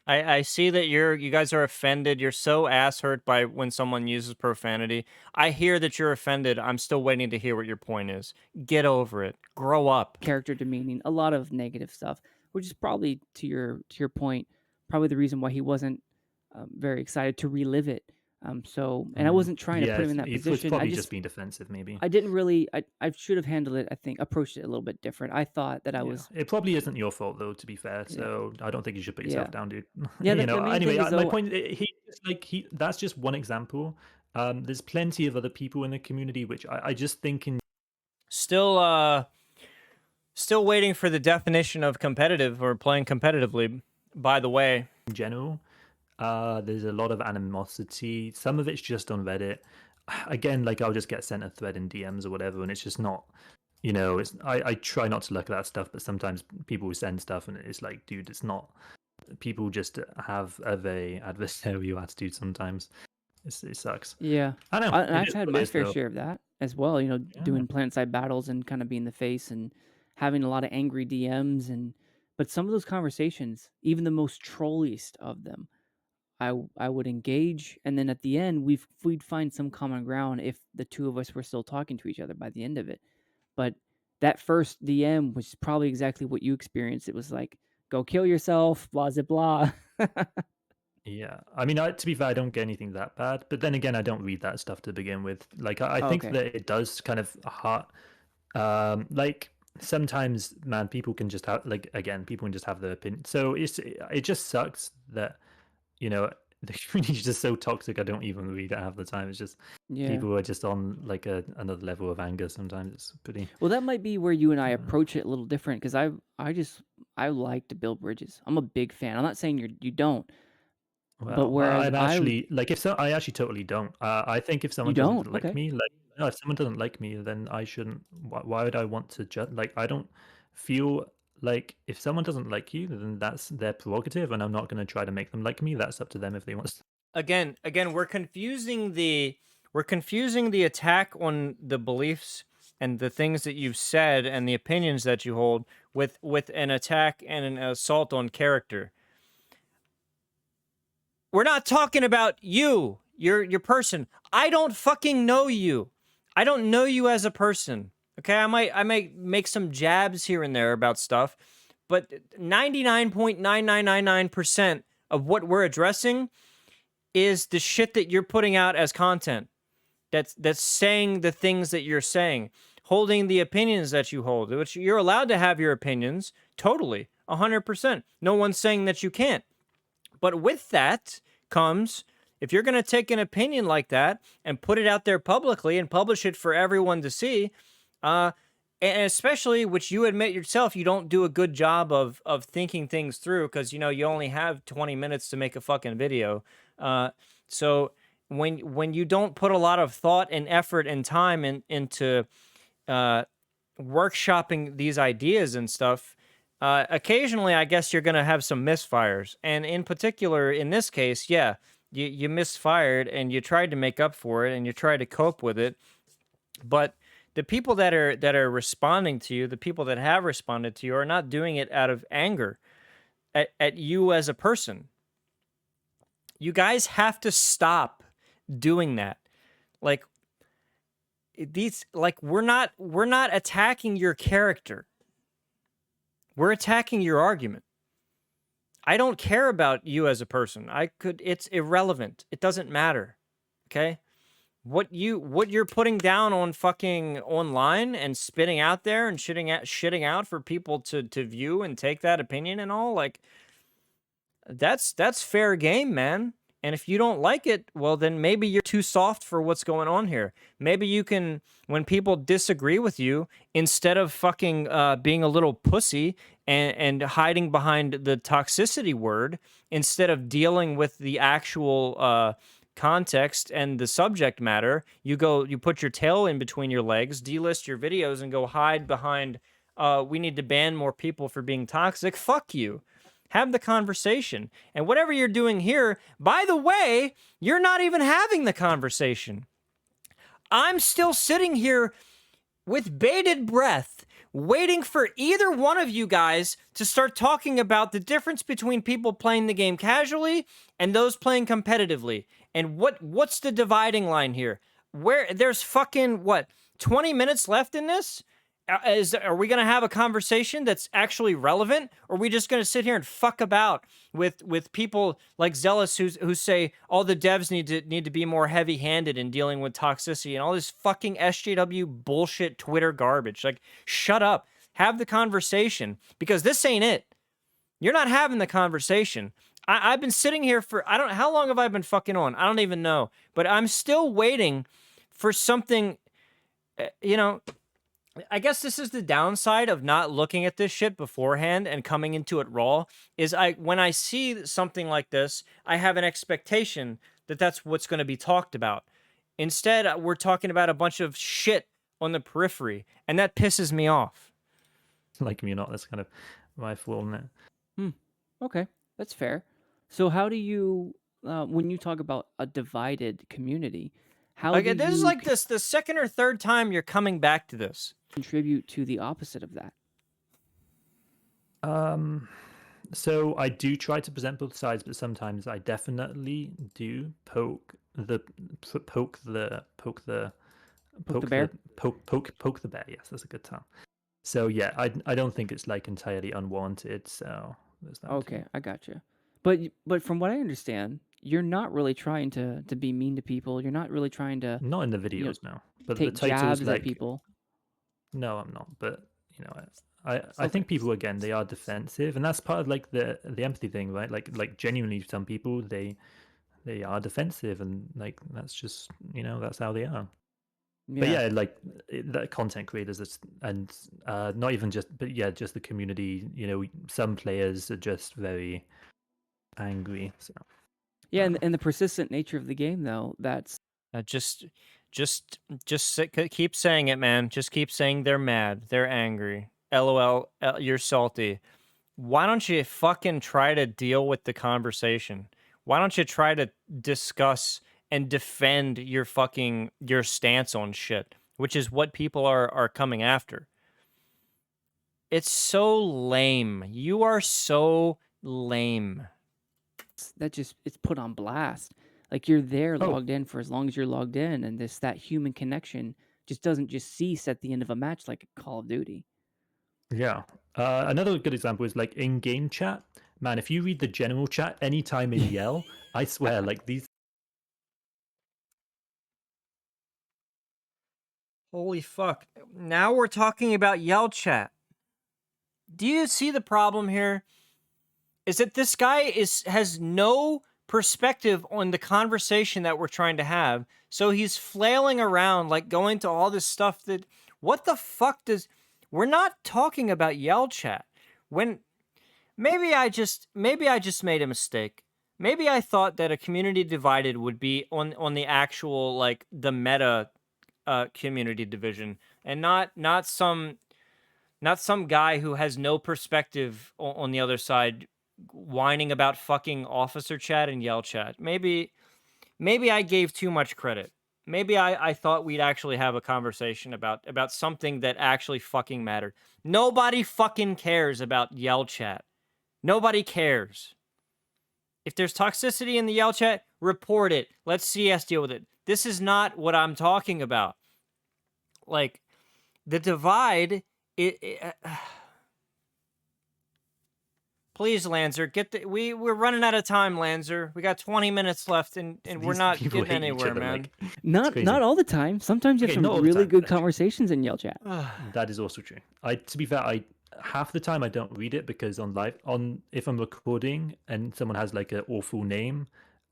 I see that you guys are offended. You're so ass hurt by when someone uses profanity. I hear that you're offended. I'm still waiting to hear what your point is. Get over it. Grow up. character demeaning, a lot of negative stuff, which is probably to your point, probably the reason why he wasn't very excited to relive it. And I wasn't trying to Yeah, put him in that it was position. probably just being defensive. Maybe. I didn't really. I should have handled it. I think approached it a little bit different. I thought that I was. It probably isn't your fault though, to be fair. So I don't think you should put yourself Yeah. down, dude. Yeah, You the know. main Anyway, thing is, my though, point. That's just one example. There's plenty of other people in the community which I just think in Still waiting for the definition of competitive or playing competitively, by the way. general, there's a lot of animosity. Some of it's just on Reddit. Again, like I'll just get sent a thread in DMs or whatever, and it's just not. It's I try not to look at that stuff, but sometimes people will send stuff, and it's like, dude, it's not. People just have a very adversarial attitude sometimes. It sucks. yeah. I know. I've had my fair share of that as well. Doing planet-side battles and kind of being the face and having a lot of angry DMs but some of those conversations, even the most trolliest of them, I would engage, and then at the end we'd find some common ground if the two of us were still talking to each other by the end of it. But that first DM was probably exactly what you experienced. It was like, go kill yourself, blah blah blah. Yeah, I mean, to be fair, I don't get anything that bad, but then again, I don't read that stuff to begin with. Like, I think Okay. that it does kind of hurt. Like sometimes, man, people can just have people can just have their opinion. So it just sucks that the community is just so toxic. I don't even read it half the time. It's just Yeah. people are just on like another level of anger. Sometimes it's pretty. Well, that might be where you and I approach it a little different, because I like to build bridges. I'm a big fan. I'm not saying you don't. Well, But whereas I'm actually I actually totally don't. I think if someone don't? doesn't like Okay. me, no, if someone doesn't like me, then I shouldn't. Why would I want to judge? Like, I don't feel like if someone doesn't like you, then that's their prerogative, and I'm not going to try to make them like me. That's up to them if they want. Again, we're confusing the attack on the beliefs and the things that you've said and the opinions that you hold with an attack and an assault on character. We're not talking about you, your person. I don't fucking know you. I don't know you as a person. Okay, I might make some jabs here and there about stuff, but 99.9999% of what we're addressing is the shit that you're putting out as content. That's saying the things that you're saying, holding the opinions that you hold, which you're allowed to have your opinions, totally, 100%. No one's saying that you can't. But with that comes, if you're going to take an opinion like that and put it out there publicly and publish it for everyone to see, and especially, which you admit yourself, you don't do a good job of thinking things through, because, you only have 20 minutes to make a fucking video. So when you don't put a lot of thought and effort and time into workshopping these ideas and stuff, occasionally, I guess you're going to have some misfires. And in particular, in this case, yeah, you misfired and you tried to make up for it and you tried to cope with it. But the people that are responding to you, the people that have responded to you, are not doing it out of anger at you as a person. You guys have to stop doing that. Like we're not attacking your character. We're attacking your argument. I don't care about you as a person. It's irrelevant. It doesn't matter. Okay? What you're putting down on fucking online and spitting out there and shitting out for people to view and take that opinion and all, like, that's fair game, man. And if you don't like it, well, then maybe you're too soft for what's going on here. Maybe you can, when people disagree with you, instead of fucking being a little pussy and hiding behind the toxicity word, instead of dealing with the actual context and the subject matter, you put your tail in between your legs, delist your videos, and go hide behind, we need to ban more people for being toxic. Fuck you. Have the conversation. And whatever you're doing here, by the way, you're not even having the conversation. I'm still sitting here with bated breath, waiting for either one of you guys to start talking about the difference between people playing the game casually and those playing competitively. And what's the dividing line here? Where there's fucking, 20 minutes left in this? Are we gonna have a conversation that's actually relevant, or are we just gonna sit here and fuck about with people like Zealous who say all the devs need to be more heavy-handed in dealing with toxicity and all this fucking SJW bullshit Twitter garbage? Like, shut up, have the conversation, because this ain't it. You're not having the conversation. I've been sitting here for how long have I been fucking on? I don't even know, but I'm still waiting for something, you know. I guess this is the downside of not looking at this shit beforehand and coming into it raw, is when I see something like this, I have an expectation that that's what's going to be talked about. Instead, we're talking about a bunch of shit on the periphery, and that pisses me off. Like me or not, that's kind of my flaw in it. Okay, that's fair. So how do you, when you talk about a divided community, how do This is you like the second or third time you're coming back to this. contribute to the opposite of that? So I do try to present both sides, but sometimes I definitely do poke the bear. Yes, that's a good term. So yeah, I don't think it's like entirely unwarranted. So there's that. Okay, I gotcha. But from what I understand, you're not really trying to be mean to people. You're not really trying to Not in the videos, no. But take the title is jabs like at people. No, I'm not. But you know, I think people, again, they are defensive, and that's part of like the empathy thing, right? Like genuinely, some people they are defensive, and like that's just, that's how they are. But yeah, like the content creators and not even just, but yeah, just the community. Some players are just very angry. So Yeah, and the persistent nature of the game, though, that's Just keep saying it, man. Just keep saying they're mad, they're angry. LOL, you're salty. Why don't you fucking try to deal with the conversation? Why don't you try to discuss and defend your stance on shit, which is what people are coming after. It's so lame. You are so lame. it's put on blast. Like, you're there Oh. logged in for as long as you're logged in, and that human connection just doesn't just cease at the end of a match like Call of Duty. Yeah. Another good example is like in-game chat. Man, if you read the general chat, anytime they yell, I swear, like these. Holy fuck. Now we're talking about yell chat. Do you see the problem here? Is that this guy has no perspective on the conversation that we're trying to have. So he's flailing around, like going to all this stuff that, what the fuck we're not talking about yell chat. Maybe I just made a mistake. Maybe I thought that a community divided would be on the actual, like, the meta community division, and not some guy who has no perspective on the other side whining about fucking officer chat and yell chat. Maybe I gave too much credit. Maybe I thought we'd actually have a conversation about something that actually fucking mattered. Nobody fucking cares about yell chat. Nobody cares. If there's toxicity in the Yell chat, report it. Let CS deal with it. This is not what I'm talking about. Like, the divide, please, Lanzer, we're running out of time, Lanzer. We got 20 minutes left, and we're These not people getting hate each anywhere, other, man. like, it's Not crazy. all the time. Sometimes you have Okay, some not all the really time, good actually. conversations in Yell chat. That is also true. To be fair, half the time I don't read it because if I'm recording and someone has like an awful name,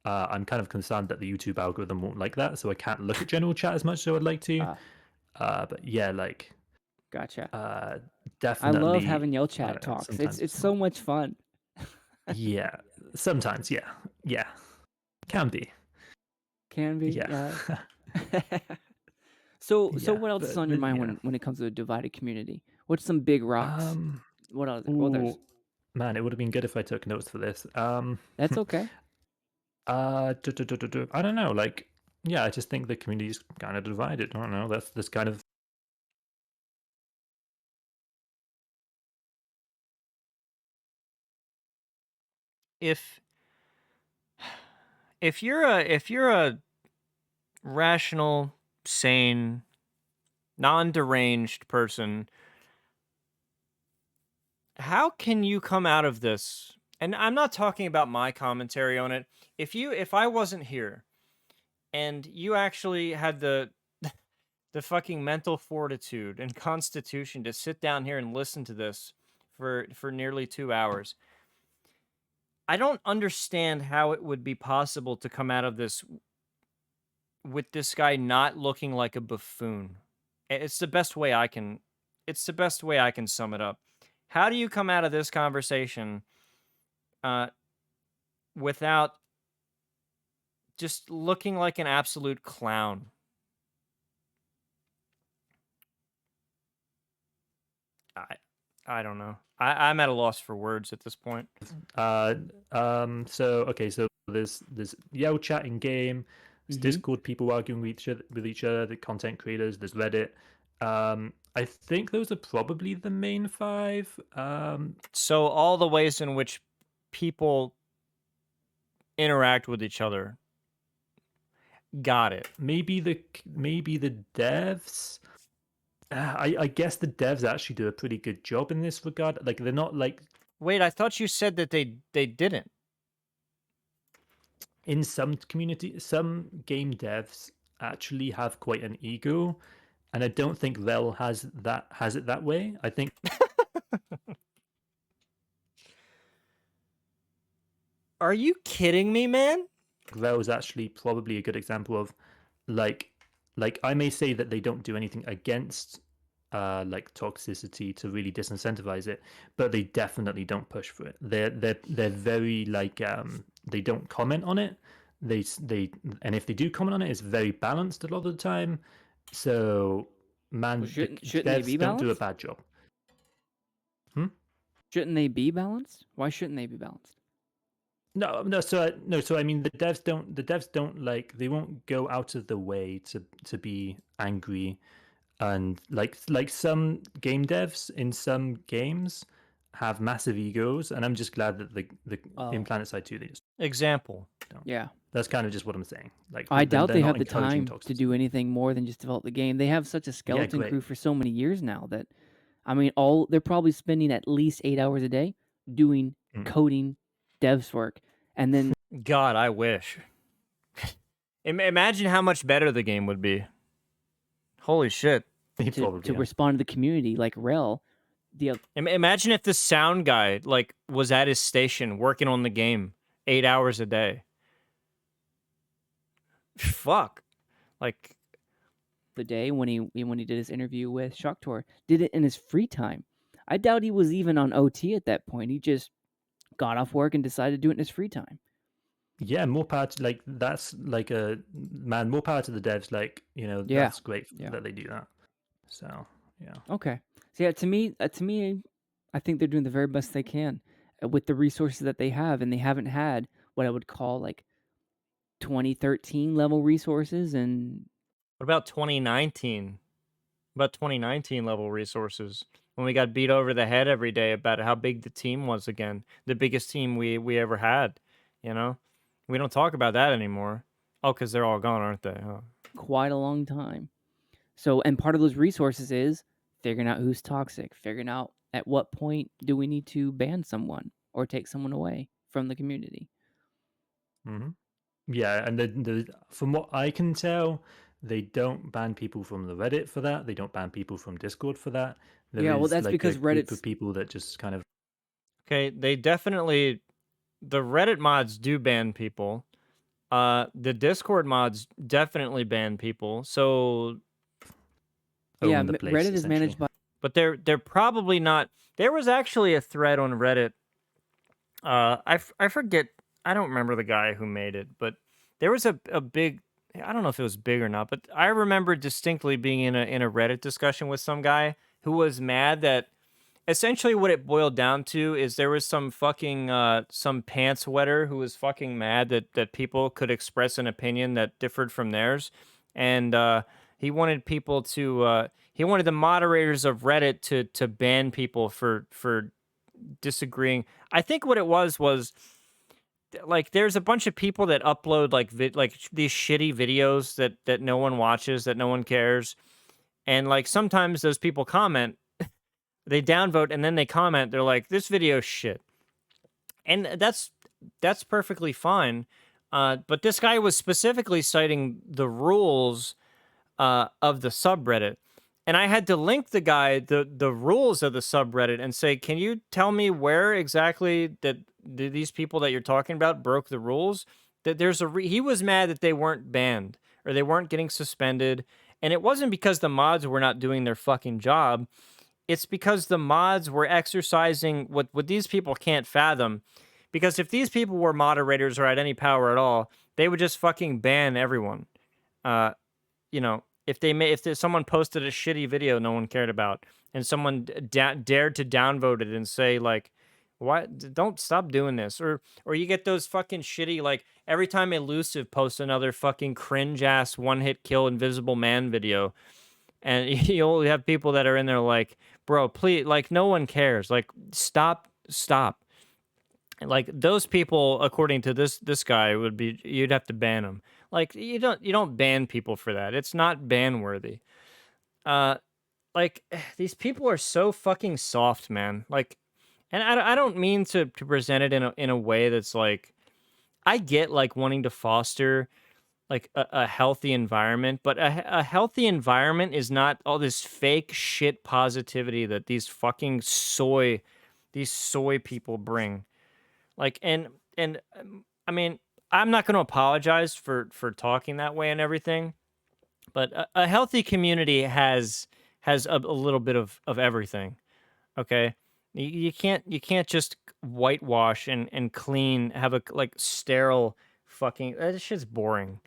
I'm kind of concerned that the YouTube algorithm won't like that, so I can't look at general chat as much as I would like to. But yeah, like, Gotcha. I definitely. love having Yell I chat don't know, talks. sometimes It's so much fun. yeah, sometimes yeah, can be. Can be. Yeah. So Yeah, what else is on your but mind yeah. when it comes to a divided community? What's some big rocks? What else? Others? Ooh, man, it would have been good if I took notes for this. That's okay. I don't know. Like, yeah, I just think the community is kind of divided. I don't know. That's this kind of. If you're a rational, sane, non-deranged person, how can you come out of this? And I'm not talking about my commentary on it. If I wasn't here and you actually had the fucking mental fortitude and constitution to sit down here and listen to this for nearly 2 hours, I don't understand how it would be possible to come out of this with this guy not looking like a buffoon. It's the best way I can sum it up. How do you come out of this conversation without just looking like an absolute clown? I don't know. I'm at a loss for words at this point. So okay, so there's Yell chat in game. There's Mhm. Discord people arguing with each other. The content creators. There's Reddit. I think those are probably the main 5. So all the ways in which people interact with each other. Got it. Maybe the devs. I guess the devs actually do a pretty good job in this regard. Like, they're not like. Wait, I thought you said that they didn't. In some community, some game devs actually have quite an ego, and I don't think Rel has it that way. I think Are you kidding me, man? Rel is actually probably a good example of like I may say that they don't do anything against like toxicity to really disincentivize it, but they definitely don't push for it. They're very like they don't comment on it. They and if they do comment on it, it's very balanced a lot of the time. So man, Well, shouldn't they devs be don't do a balanced? bad job. Shouldn't they be balanced? Why shouldn't they be balanced? No. So I mean, the devs don't like, they won't go out of the way to be angry, and like some game devs in some games have massive egos, and I'm just glad that the in Oh, PlanetSide 2 they just Example. don't. yeah. That's kind of just what I'm saying. Like, I they're doubt they not have the encouraging time to toxicity. do anything more than just develop the game. They have such a Yeah, skeleton great. crew for so many years now that, I mean, they're probably spending at least 8 hours a day doing coding, devs work, and then God, I wish. Imagine how much better the game would be. Holy shit. They to probably are. respond to the community like Rel. Imagine if the sound guy like was at his station working on the game 8 hours a day. Fuck. Like, the day when he did his interview with Shocktor, did it in his free time. I doubt he was even on OT at that point. He just got off work and decided to do it in his free time. Yeah, more power to, like, that's like a man, more power to the devs. Like, Yeah. that's great Yeah. that they do that. So yeah. Okay. So yeah, to me, I think they're doing the very best they can with the resources that they have, and they haven't had what I would call like 2013 level resources. And what about 2019? About 2019 level resources when we got beat over the head every day about how big the team was again, the biggest team we ever had. You know, we don't talk about that anymore. Oh, because they're all gone, aren't they? Oh. Quite a long time. So, and part of those resources is figuring out who's toxic, figuring out at what point do we need to ban someone or take someone away from the community. Yeah, and from what I can tell, they don't ban people from the Reddit for that. They don't ban people from Discord for that. There Yeah, well, is that's like a because group Reddit's of people that just kind of Okay, they definitely the Reddit mods do ban people. The Discord mods definitely ban people. So, own the place Reddit is essentially. managed by but they're probably not. There was actually a thread on Reddit. I forget. I don't remember the guy who made it, but there was a big. I don't know if it was big or not, but I remember distinctly being in a Reddit discussion with some guy who was mad that essentially what it boiled down to is there was some fucking some pants wetter who was fucking mad that people could express an opinion that differed from theirs, and he wanted people to he wanted the moderators of Reddit to ban people for disagreeing. I think what it was like there's a bunch of people that upload like these shitty videos that no one watches, that no one cares, and like sometimes those people comment, they downvote, and then they comment, they're like, this video's shit, and that's perfectly fine. But this guy was specifically citing the rules of the subreddit, and I had to link the guy the rules of the subreddit and say, can you tell me where exactly that these people that you're talking about broke the rules? That there's he was mad that they weren't banned or they weren't getting suspended, and it wasn't because the mods were not doing their fucking job. It's because the mods were exercising what these people can't fathom. Because if these people were moderators or had any power at all, they would just fucking ban everyone. Uh, you know, if someone posted a shitty video no one cared about, and someone dared to downvote it and say like, "Why don't stop doing this?" Or you get those fucking shitty like every time Elusive posts another fucking cringe ass one hit kill Invisible Man video, and you'll have people that are in there like, "Bro, please, like no one cares. Like stop." Like those people, according to this guy, would be you'd have to ban them. Like you don't ban people for that. It's not ban worthy. Uh, like these people are so fucking soft, man. Like, and I don't mean to present it in a way that's like I get like wanting to foster like a healthy environment, but a healthy environment is not all this fake shit positivity that these soy people bring. Like and I mean, I'm not going to apologize for talking that way and everything, but a healthy community has a little bit of everything. Okay, you can't just whitewash and clean, have a like sterile fucking that shit's boring.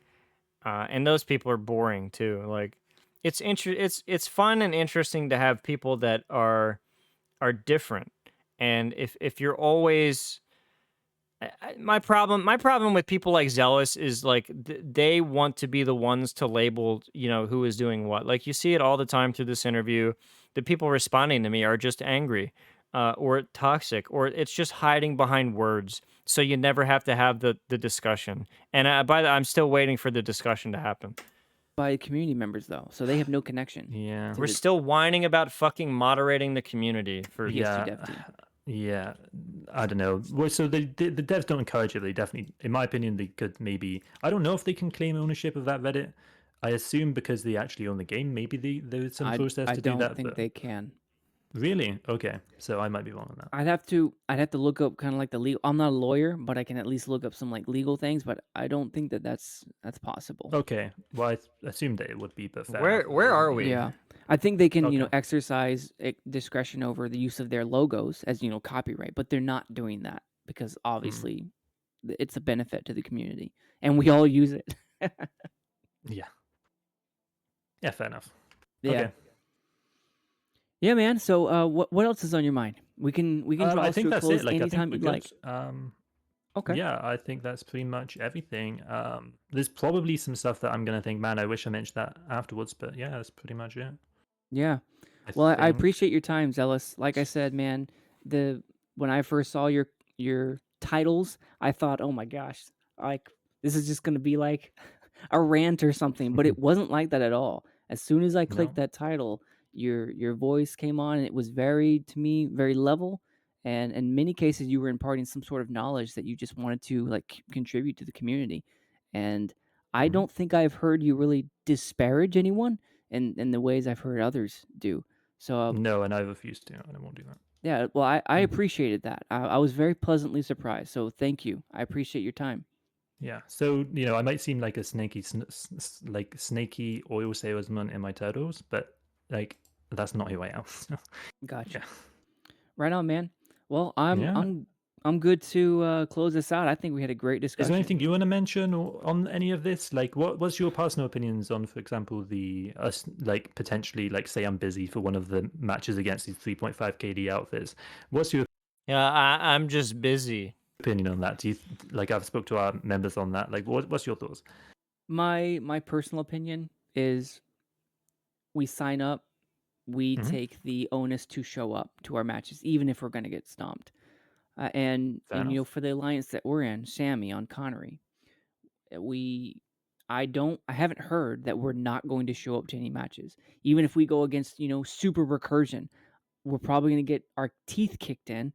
And those people are boring too. Like it's fun and interesting to have people that are different. And if you're always my problem with people like Zealous is like they want to be the ones to label, who is doing what. Like you see it all the time through this interview. The people responding to me are just angry, or toxic, or it's just hiding behind words. So you never have to have the discussion. And I'm still waiting for the discussion to happen. by community members though, so they have no connection. Yeah. We're still whining about fucking moderating the community for Yeah. Yeah, I don't know. Well, so the devs don't encourage it. They definitely, in my opinion, they could maybe. I don't know if they can claim ownership of that Reddit. I assume because they actually own the game, maybe there's some process I to do don't that. think But they can. really, okay, so I might be wrong on that. I'd have to look up kind of like the legal. I'm not a lawyer, but I can at least look up some like legal things. But I don't think that's possible. Okay, well, I assumed that it would be, but fair enough. Where are we? Yeah, I think they can Okay. exercise discretion over the use of their logos as copyright, but they're not doing that because obviously it's a benefit to the community and we all use it. Yeah. Yeah, fair enough. Yeah. Okay. Yeah, man. So, what else is on your mind? We can draw I us think to a that's close it. Like, I anytime think you'd we're like. good. Okay. Yeah, I think that's pretty much everything. There's probably some stuff that I'm gonna think, man, I wish I mentioned that afterwards, but yeah, that's pretty much it. Yeah. I Well, I think. appreciate your time, Zealous. Like I said, man, when I first saw your titles, I thought, oh my gosh, like this is just gonna be like a rant or something, but it wasn't like that at all. As soon as I clicked No. that title, your voice came on, and it was very, to me, very level. And in many cases, you were imparting some sort of knowledge that you just wanted to like contribute to the community. And I Mhm. don't think I've heard you really disparage anyone in the ways I've heard others do. So No, and I refuse to, and I won't do that. yeah, well, I Mhm. appreciated that. I was very pleasantly surprised. So thank you. I appreciate your time. Yeah. So I might seem like a like snaky oil salesman in my titles, but like that's not who I am. Gotcha. Yeah. Right on, man. Well, I'm Yeah. I'm I'm good to close this out. I think we had a great Is there anything discussion. you want to mention on any of this? Like, what's your personal opinions on, for example, the us like potentially, like, say I'm busy for one of the matches against these 3.5 KD outfits. What's your Yeah, I'm just busy. opinion on that? Do you like I've spoke to our members on that? Like, what's your thoughts? My personal opinion is we sign up, we Hmm. take the onus to show up to our matches, even if we're going to get stomped. And Fair you know, enough. for the alliance that we're in, Sammy on Connery, we I haven't heard that we're not going to show up to any matches. Even if we go against, super recursion, we're probably going to get our teeth kicked in,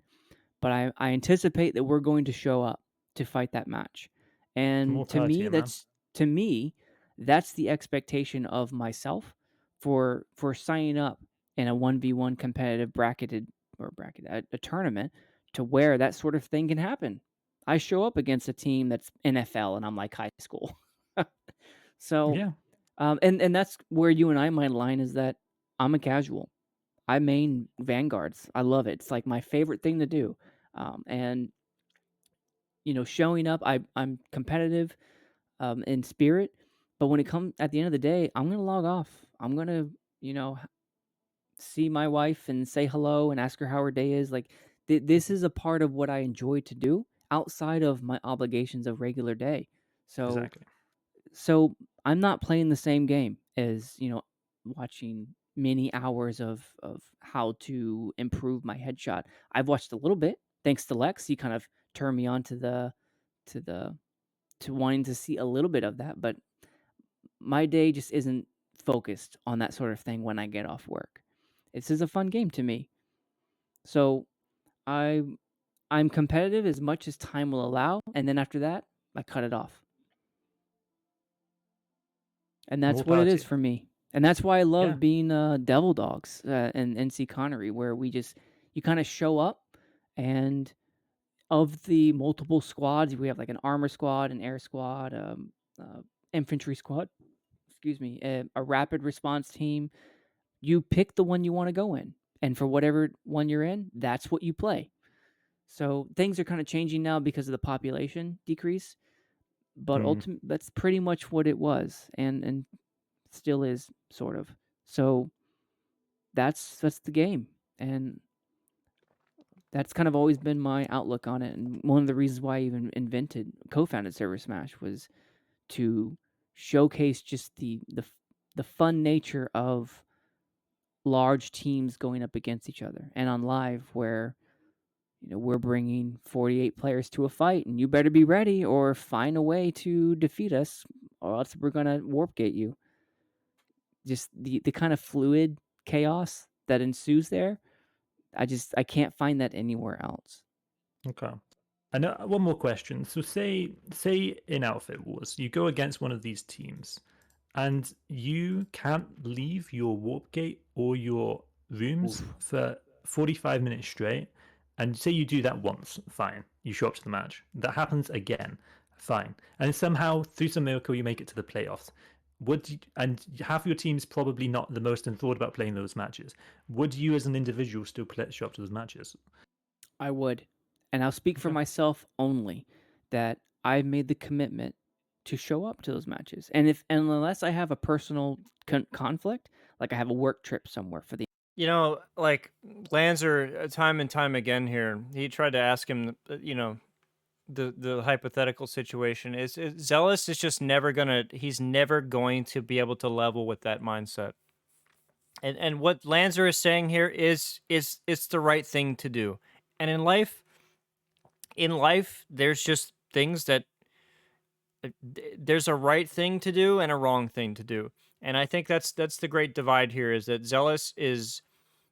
but I anticipate that we're going to show up to fight that match. More And power to you, man. to me, that's the expectation of myself for signing up in a 1v1 competitive a tournament to where that sort of thing can happen. I show up against a team that's NFL and I'm like high school. So, Yeah. and that's where you and I might align, is that I'm a casual. I main Vanguards. I love it. It's like my favorite thing to do. And showing up, I'm competitive in spirit, but when it comes at the end of the day, I'm gonna log off. I'm gonna you know see my wife and say hello and ask her how her day is. Like this is a part of what I enjoy to do outside of my obligations of regular day. So Exactly. so I'm not playing the same game as, watching many hours of how to improve my headshot. I've watched a little bit thanks to Lex. He kind of turned me on to to the to wanting to see a little bit of that, but my day just isn't focused on that sort of thing when I get off work. This is a fun game to me. So I I'm competitive as much as time will allow, and then after that, I cut it off. And More that's what power it to is you. for me. And that's why I Yeah. love being Devil Dogs in NC Connery, where you kind of show up, and of the multiple squads, we have like an armor squad, an air squad, infantry squad, excuse me, a rapid response team. You pick the one you want to go in, and for whatever one you're in, that's what you play. So things are kind of changing now because of the population decrease, but Mm. ultimately that's pretty much what it was, and still is sort of. So that's the game, and that's kind of always been my outlook on it. And one of the reasons why I even co-founded Server Smash was to showcase just the fun nature of large teams going up against each other, and on live where we're bringing 48 players to a fight, and you better be ready or find a way to defeat us, or else we're gonna warp gate you. Just the kind of fluid chaos that ensues there, I can't find that anywhere else. Okay. And one more question. So say in Outfit Wars, you go against one of these teams, and you can't leave your warp gate or your rooms Oof. for 45 minutes straight. And say you do that once, fine. You show up to the match. That happens again, fine. And somehow, through some miracle, you make it to the playoffs. And half your team's probably not the most enthralled about playing those matches. Would you, as an individual, still show up to those matches? I would, and I'll speak for Okay. myself only, that I've made the commitment to show up to those matches, and unless I have a personal conflict, like I have a work trip somewhere for the. Like Lanzer, time and time again here, he tried to ask him, the hypothetical situation is Zealous is just he's never going to be able to level with that mindset. And what Lanzer is saying here is it's the right thing to do. And in life, in life, there's just things that there's a right thing to do and a wrong thing to do. And I think that's the great divide here is that Zealous is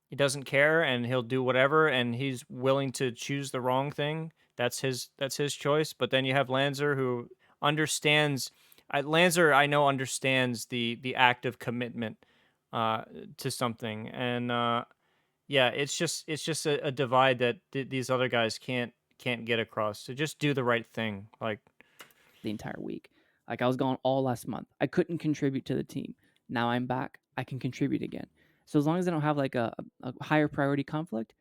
he doesn't care and he'll do whatever and he's willing to choose the wrong thing. That's his choice. But then you have Lanzer who understands Lanzer I know understands the act of commitment to something. And yeah, it's just a divide that these other guys can't get across. So just do the right thing. Like the entire week. Like I was gone all last month. I couldn't contribute to the team. Now I'm back. I can contribute again. So as long as I don't have like a higher priority conflict,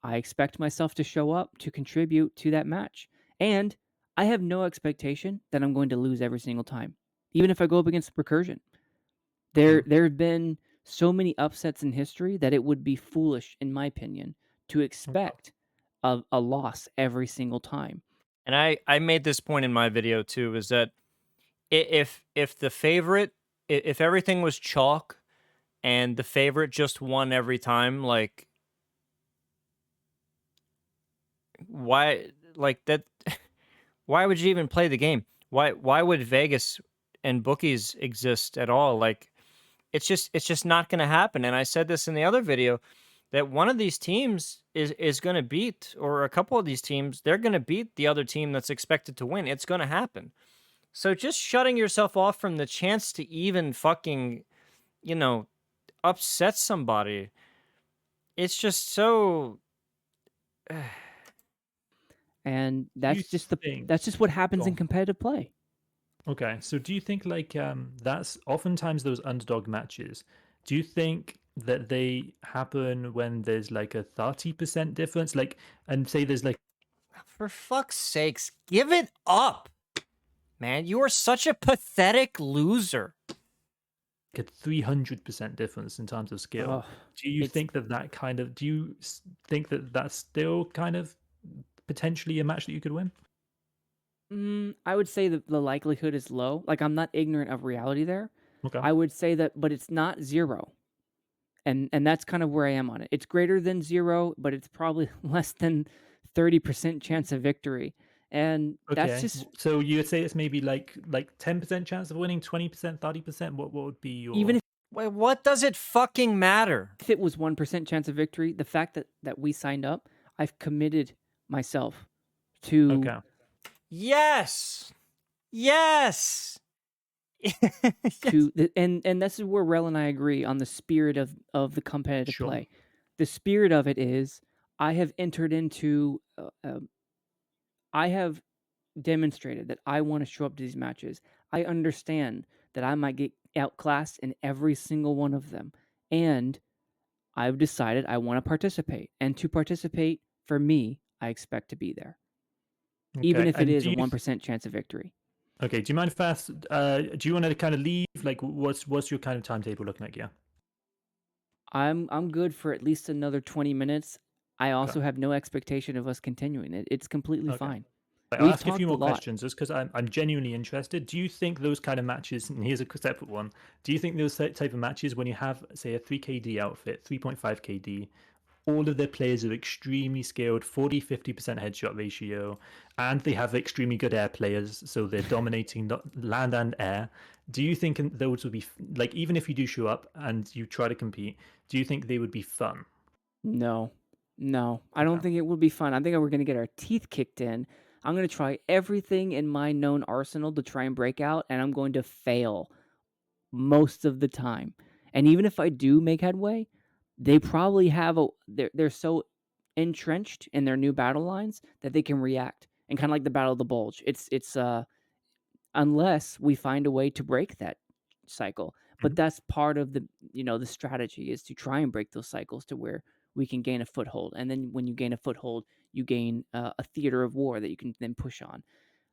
I expect myself to show up to contribute to that match. And I have no expectation that I'm going to lose every single time, even if I go up against Recursion. There have been so many upsets in history that it would be foolish, in my opinion, to expect a loss every single time. and I made this point in my video too is that if the favorite if everything was chalk and the favorite just won every time, like why like that why would you even play the game? Why would Vegas and bookies exist at all? Like it's just not going to happen. And I said this in the other video that one of these teams is going to beat, or a couple of these teams, they're going to beat the other team that's expected to win. It's going to happen. So just shutting yourself off from the chance to even fucking, upset somebody. It's just so. And Do you that's just what happens Go in on. competitive play. Okay, so do you think like that's oftentimes those underdog matches? Do you think that they happen when there's like a 30% difference, like, and say there's like For fuck's sakes, give it up, man. You are such a pathetic loser. a 300% difference in terms of skill? Ugh, Do you it's- think that kind of? Do you think that that's still kind of potentially a match that you could win? I would say that the likelihood is low. Like I'm not ignorant of reality there. Okay. I would say that, but it's not zero. And that's kind of where I am on it. It's greater than zero, but it's probably less than 30% chance of victory. And that's Okay. just So you would say it's maybe like 10% chance of winning, 20%, 30%. What would be your? even Wait, what does it fucking matter? if it was 1% chance of victory, the fact that we signed up, I've committed myself to Okay. Yes. Yes. to and this is where Rel and I agree on the spirit of the competitive Sure. play. The spirit of it is I have entered into I have demonstrated that I want to show up to these matches. I understand that I might get outclassed in every single one of them, and I've decided I want to participate. And to participate, for me, I expect to be there, even Okay. if it And is do a you 1% chance of victory. Okay, do you mind if I ask, do you want to kind of leave? Like, what's your kind of timetable looking like? Yeah. I'm good for at least another 20 minutes. I also Okay. have no expectation of us continuing it. It's completely Okay. fine. I'll We've ask you a few talked a more lot. questions just because I'm genuinely interested. Do you think those kind of matches, and here's a separate one, do you think those type of matches when you have, say, a 3KD outfit, 3.5 KD, all of their players are extremely skilled, 40-50% headshot ratio, and they have extremely good air players, so they're dominating land and air. Do you think those would be, like, even if you do show up and you try to compete, do you think they would be fun? No, I don't Okay. think it would be fun. I think we're going to get our teeth kicked in. I'm going to try everything in my known arsenal to try and break out, and I'm going to fail most of the time. And even if I do make headway, they probably have they're so entrenched in their new battle lines that they can react. And kind of like the Battle of the Bulge. It's unless we find a way to break that cycle. But that's part of the the strategy is to try and break those cycles to where we can gain a foothold. And then when you gain a foothold, you gain a theater of war that you can then push on.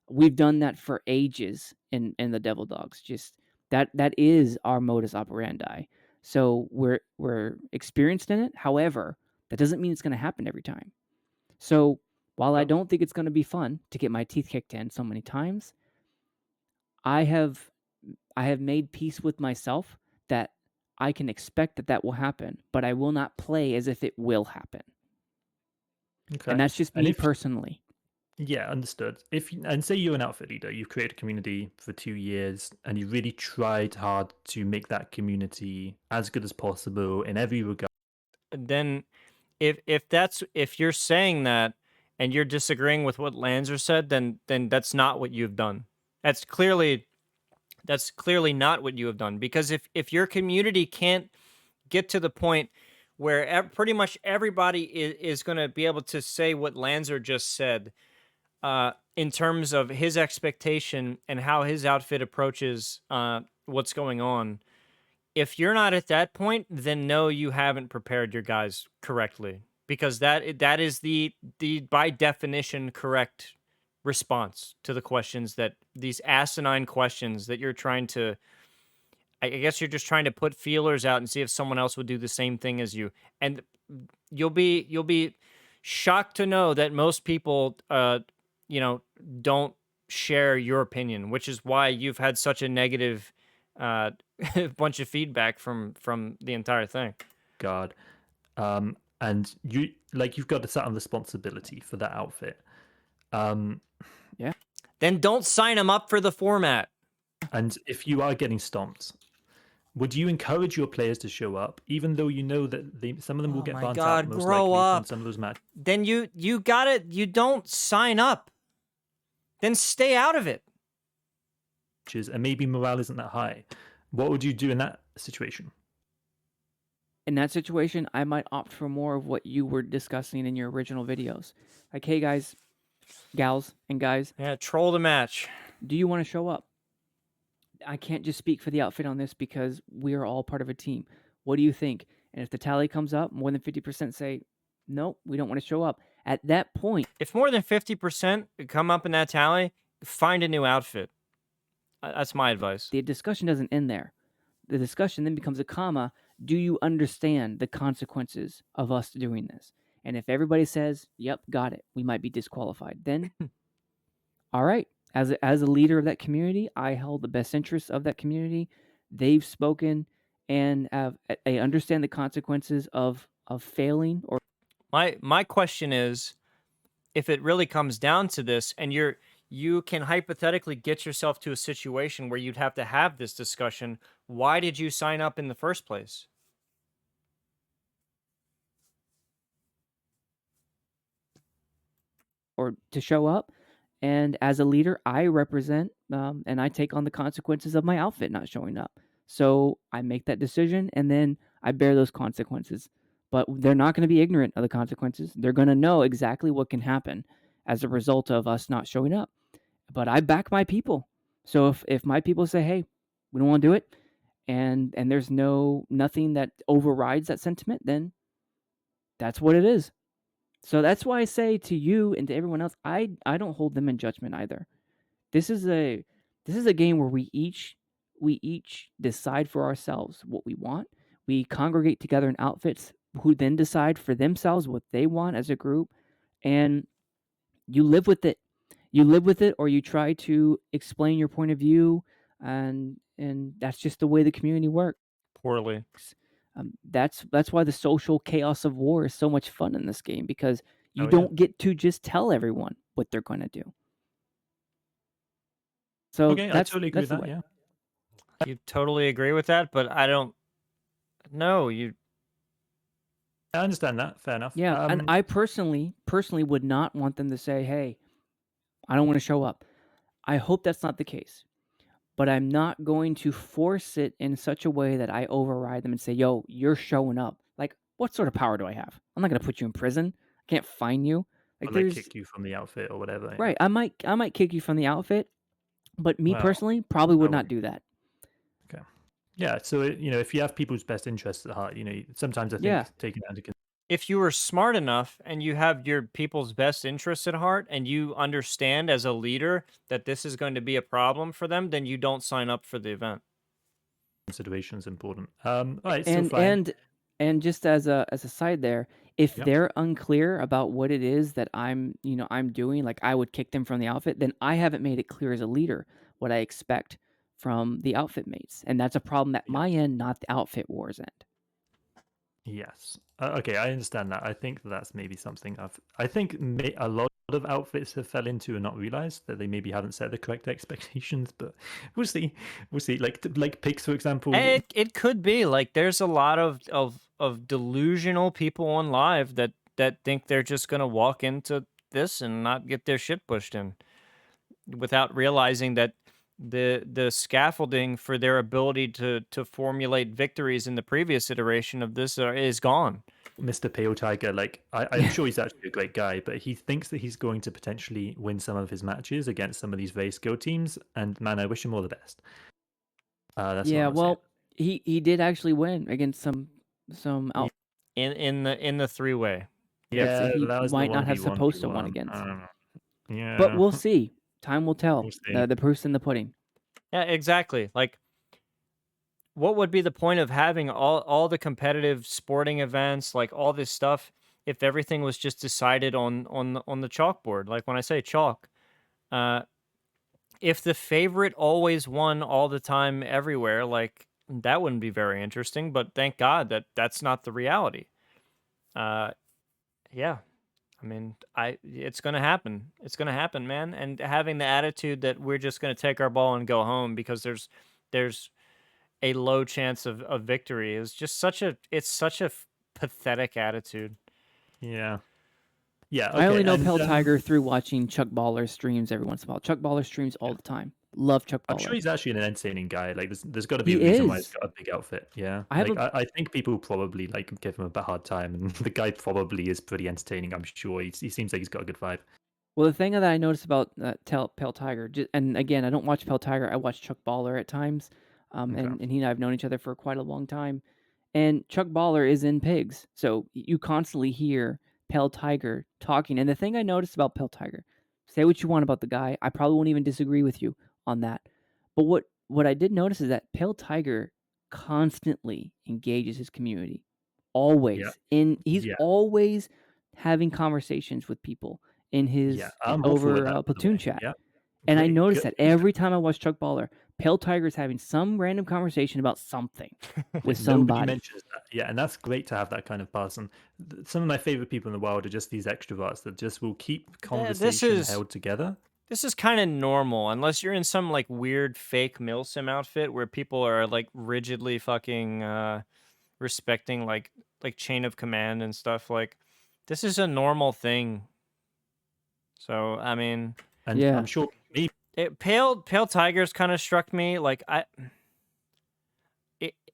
We've done that for ages in the Devil Dogs. Just that is our modus operandi. So we're experienced in it. However, that doesn't mean it's going to happen every time. So while I don't think it's going to be fun to get my teeth kicked in so many times, I have made peace with myself that I can expect that will happen, but I will not play as if it will happen. Okay. And that's just And me if personally. Yeah, understood. And say you're an outfit leader, you've created a community for 2 years, and you really tried hard to make that community as good as possible in every regard. Then if you're saying that and you're disagreeing with what Lanzer said, then that's not what you've done. That's clearly not what you have done, because if your community can't get to the point where pretty much everybody is going to be able to say what Lanzer just said, in terms of his expectation and how his outfit approaches what's going on. If you're not at that point, then no, you haven't prepared your guys correctly, because that is the by definition correct response to the questions, that these asinine questions that you're trying to. I guess you're just trying to put feelers out and see if someone else would do the same thing as you, and you'll be shocked to know that most people, don't share your opinion, which is why you've had such a negative uh, bunch of feedback from the entire thing. God. And you've got a certain responsibility for that outfit. Then don't sign them up for the format. And if you are getting stomped, would you encourage your players to show up, even though you know that some of them will Oh get my burnt God, out most grow likely from up. some of those matches? Then you don't sign up. Then stay out of it. And maybe morale isn't that high. What would you do in that situation? In that situation, I might opt for more of what you were discussing in your original videos. Like, hey guys, gals, and guys, Yeah, troll the match. do you want to show up? I can't just speak for the outfit on this because we are all part of a team. What do you think? And if the tally comes up, more than 50% say, nope, we don't want to show up. At that point, If more than 50% come up in that tally, find a new outfit. That's my advice. the discussion doesn't end there. The discussion then becomes a comma. Do you understand the consequences of us doing this? And if everybody says, yep, got it, we might be disqualified. Then, all right, as a leader of that community, I held the best interests of that community. They've spoken and I understand the consequences of failing. Or My question is, if it really comes down to this, and you can hypothetically get yourself to a situation where you'd have to have this discussion, why did you sign up in the first place? or to show up. And as a leader, I represent and I take on the consequences of my outfit not showing up. So I make that decision and then I bear those consequences. But they're not going to be ignorant of the consequences. They're going to know exactly what can happen as a result of us not showing up. But I back my people. So if my people say, hey, we don't want to do it, and there's nothing that overrides that sentiment, then that's what it is. So that's why I say to you and to everyone else, I don't hold them in judgment either. This is a game where we each decide for ourselves what we want. We congregate together in outfits who then decide for themselves what they want as a group, and you live with it. You live with it, or you try to explain your point of view, and that's just the way the community works. Poorly. That's why the social chaos of war is so much fun in this game, because you Oh, yeah. don't get to just tell everyone what they're going to do. So Okay, I totally agree with the that. way. Yeah. You totally agree with that, but I don't. No, you. I understand that. Fair enough. Yeah, and I personally would not want them to say, "Hey, I don't want to show up." I hope that's not the case, but I'm not going to force it in such a way that I override them and say, "Yo, you're showing up." Like, what sort of power do I have? I'm not going to put you in prison. I can't fine you. Like, Or, there's kick you from the outfit or whatever. Yeah. right. I might kick you from the outfit, but me Well, personally probably would no not way. do that. Okay. Yeah. So if you have people's best interests at heart, sometimes I think Yeah. taking that into If you were smart enough and you have your people's best interests at heart, and you understand as a leader that this is going to be a problem for them, then you don't sign up for the event. consideration is important. All right. So And fine. and just as a side there, if Yep. they're unclear about what it is that I'm doing, like I would kick them from the outfit, then I haven't made it clear as a leader what I expect from the outfit mates. And that's a problem at my end, not the outfit war's end. Yes. Okay, I understand that. I think that's maybe something I think a lot of outfits have fell into and not realized that they maybe haven't set the correct expectations, but we'll see. We'll see. Like Pigs, for example. It could be like there's a lot of delusional people on live that think they're just gonna walk into this and not get their shit pushed in without realizing that the scaffolding for their ability to formulate victories in the previous iteration of this is gone. Mr. Pale Tiger, like I'm sure he's actually a great guy, but he thinks that he's going to potentially win some of his matches against some of these very skilled teams. And man, I wish him all the best. That's what Yeah, I'm saying. well, he did actually win against some Yeah, out. In the three-way. That yeah, he that was the might not have 1v1 supposed he to win won. against. But Yeah, we'll see. Time will tell. we'll see. The proof's in the pudding. Yeah, exactly. Like, what would be the point of having all the competitive sporting events, like all this stuff, if everything was just decided on the chalkboard? Like when I say chalk, uh, if the favorite always won all the time everywhere, like that wouldn't be very interesting. But thank God that that's not the reality. Uh, yeah, I mean, it's gonna happen. It's gonna happen, man. And having the attitude that we're just gonna take our ball and go home because there's a low chance of victory is just such a pathetic attitude. Yeah, yeah. I Okay, only know and Pale Tiger through watching Chuck Baller streams every once in a while. Chuck Baller streams all the time. Love Chuck I'm sure Baller. he's actually an entertaining guy. Like, there's got to be He a reason why he's is. got a big outfit. Yeah, I have like a I think people probably like give him a bit hard time, and the guy probably is pretty entertaining. I'm sure he seems like he's got a good vibe. well. The thing that I noticed about Pale Tiger, and again, I don't watch Pale Tiger. I watch Chuck Baller at times, Okay. and he and I have known each other for quite a long time. And Chuck Baller is in Pigs, so you constantly hear Pale Tiger talking. And the thing I noticed about Pale Tiger, say what you want about the guy, I probably won't even disagree with you on that. But what I did notice is that Pale Tiger constantly engages his community, Yeah. always. He's Yeah. always having conversations with people in his Yeah. I'm all for over that, by the platoon way. chat. Yeah. And I Great. noticed Good. that every time I watch Chuck Baller, Pale Tiger's having some random conversation about something with Nobody somebody. mentions that. Yeah, and that's great to have that kind of person. Some of my favorite people in the world are just these extroverts that just will keep conversation held together. This is kind of normal unless you're in some like weird fake milsim outfit where people are like rigidly fucking respecting like chain of command and stuff. Like this is a normal thing. So I mean, And Yeah. I'm sure maybe Pale Tigers kind of struck me like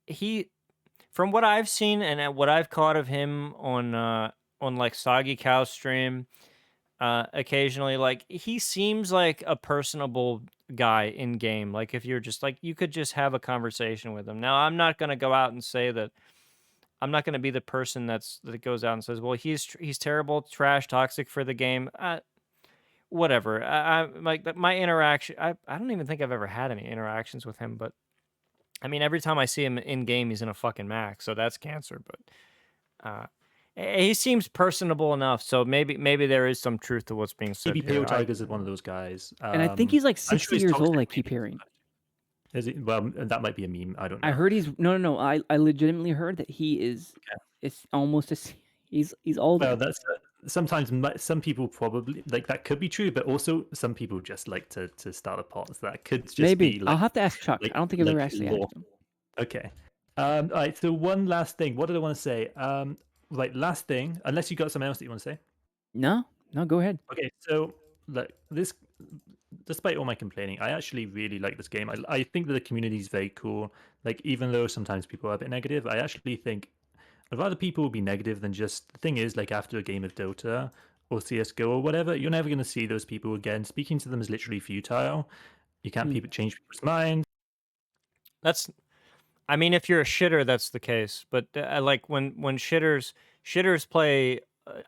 he from what I've seen and what I've caught of him on like Soggy Cow stream occasionally, like he seems like a personable guy in game. Like if you're just like you could just have a conversation with him. Now I'm not gonna go out and say that I'm not gonna be the person that goes out and says, well, he's terrible, trash, toxic for the game. Whatever. I like my interaction. I don't even think I've ever had any interactions with him, but I mean, every time I see him in game, he's in a fucking Mac, so that's cancer. But he seems personable enough, so maybe there is some truth to what's being said here. Pale Tigers is one of those guys. And I think he's like I'm 60 sure he's years old, toxic, I keep maybe. hearing. Is it? Well, that might be a meme. I don't know. I heard he's no. I legitimately heard that he is. Okay. It's almost a. He's older. Well, that's sometimes some people probably like that could be true, but also some people just like to start a pot. So that could just Maybe be like. I'll have to ask Chuck. Like, I don't think I've ever like actually law. asked him. Okay. All right. So one last thing. What did I want to say? Right. Last thing. Unless you got something else that you want to say. No, go ahead. Okay. So look, this. Despite all my complaining, I actually really like this game. I think that the community is very cool. Like, even though sometimes people are a bit negative, I actually think I'd rather people be negative than just. The thing is, like, after a game of Dota or CS:GO or whatever, you're never going to see those people again. Speaking to them is literally futile. You can't change people's minds. I mean, if you're a shitter, that's the case. But like when shitters play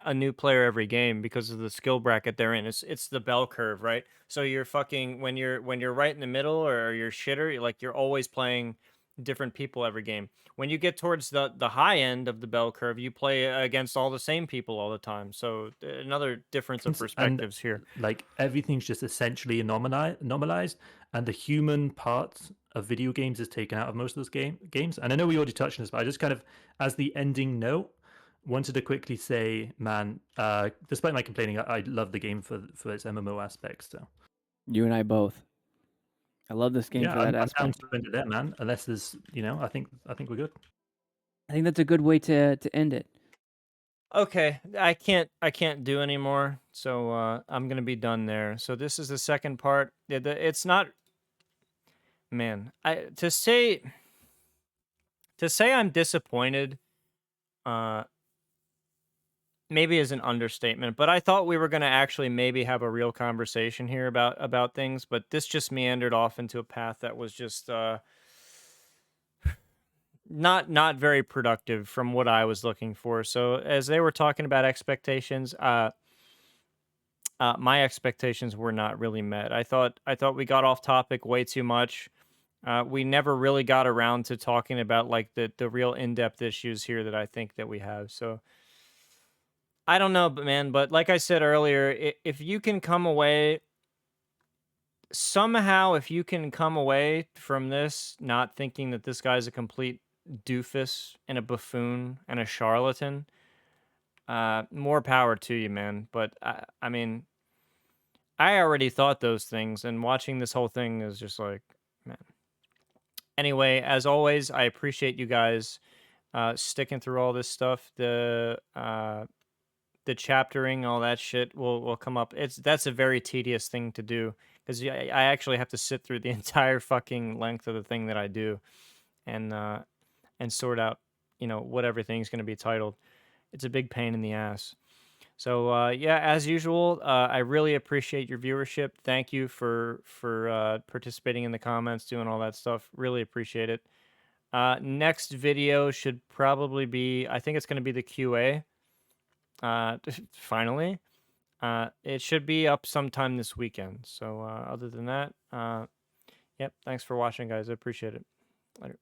a new player every game because of the skill bracket they're in. It's the bell curve, right? So you're fucking when you're right in the middle or you're shitter, you're always playing different people every game. When you get towards the high end of the bell curve, you play against all the same people all the time. So another difference of And perspectives here. like everything's just essentially normalized, and the human part of video games is taken out of most of those games. And I know we already touched on this, but I just kind of, as the ending note, wanted to quickly say, man, despite my complaining, I love the game for its MMO aspects. So You and I both. I love this game yeah, for that I'm down aspect. to end it there, man. Unless there's, I think we're good. I think that's a good way to end it. Okay, I can't do anymore, so I'm gonna be done there. So this is the second part. It's not, man. To say I'm disappointed, maybe is an understatement. But I thought we were gonna actually maybe have a real conversation here about things. But this just meandered off into a path that was just not very productive from what I was looking for. So as they were talking about expectations, my expectations were not really met. I thought we got off topic way too much. We never really got around to talking about like the real in-depth issues here that I think that we have. So I don't know, but man, but like I said earlier, if you can come away somehow, if you can come away from this not thinking that this guy's a complete doofus and a buffoon and a charlatan, more power to you, man. But I mean, I already thought those things, and watching this whole thing is just like, man. Anyway, as always, I appreciate you guys sticking through all this stuff. The chaptering, all that shit will come up. That's a very tedious thing to do because I actually have to sit through the entire fucking length of the thing that I do, and sort out, what everything's going to be titled. It's a big pain in the ass. So yeah, as usual, I really appreciate your viewership. Thank you for participating in the comments, doing all that stuff. Really appreciate it. Next video should probably be, I think it's going to be the QA. Finally, it should be up sometime this weekend. So other than that, yep. Thanks for watching, guys. I appreciate it. Later.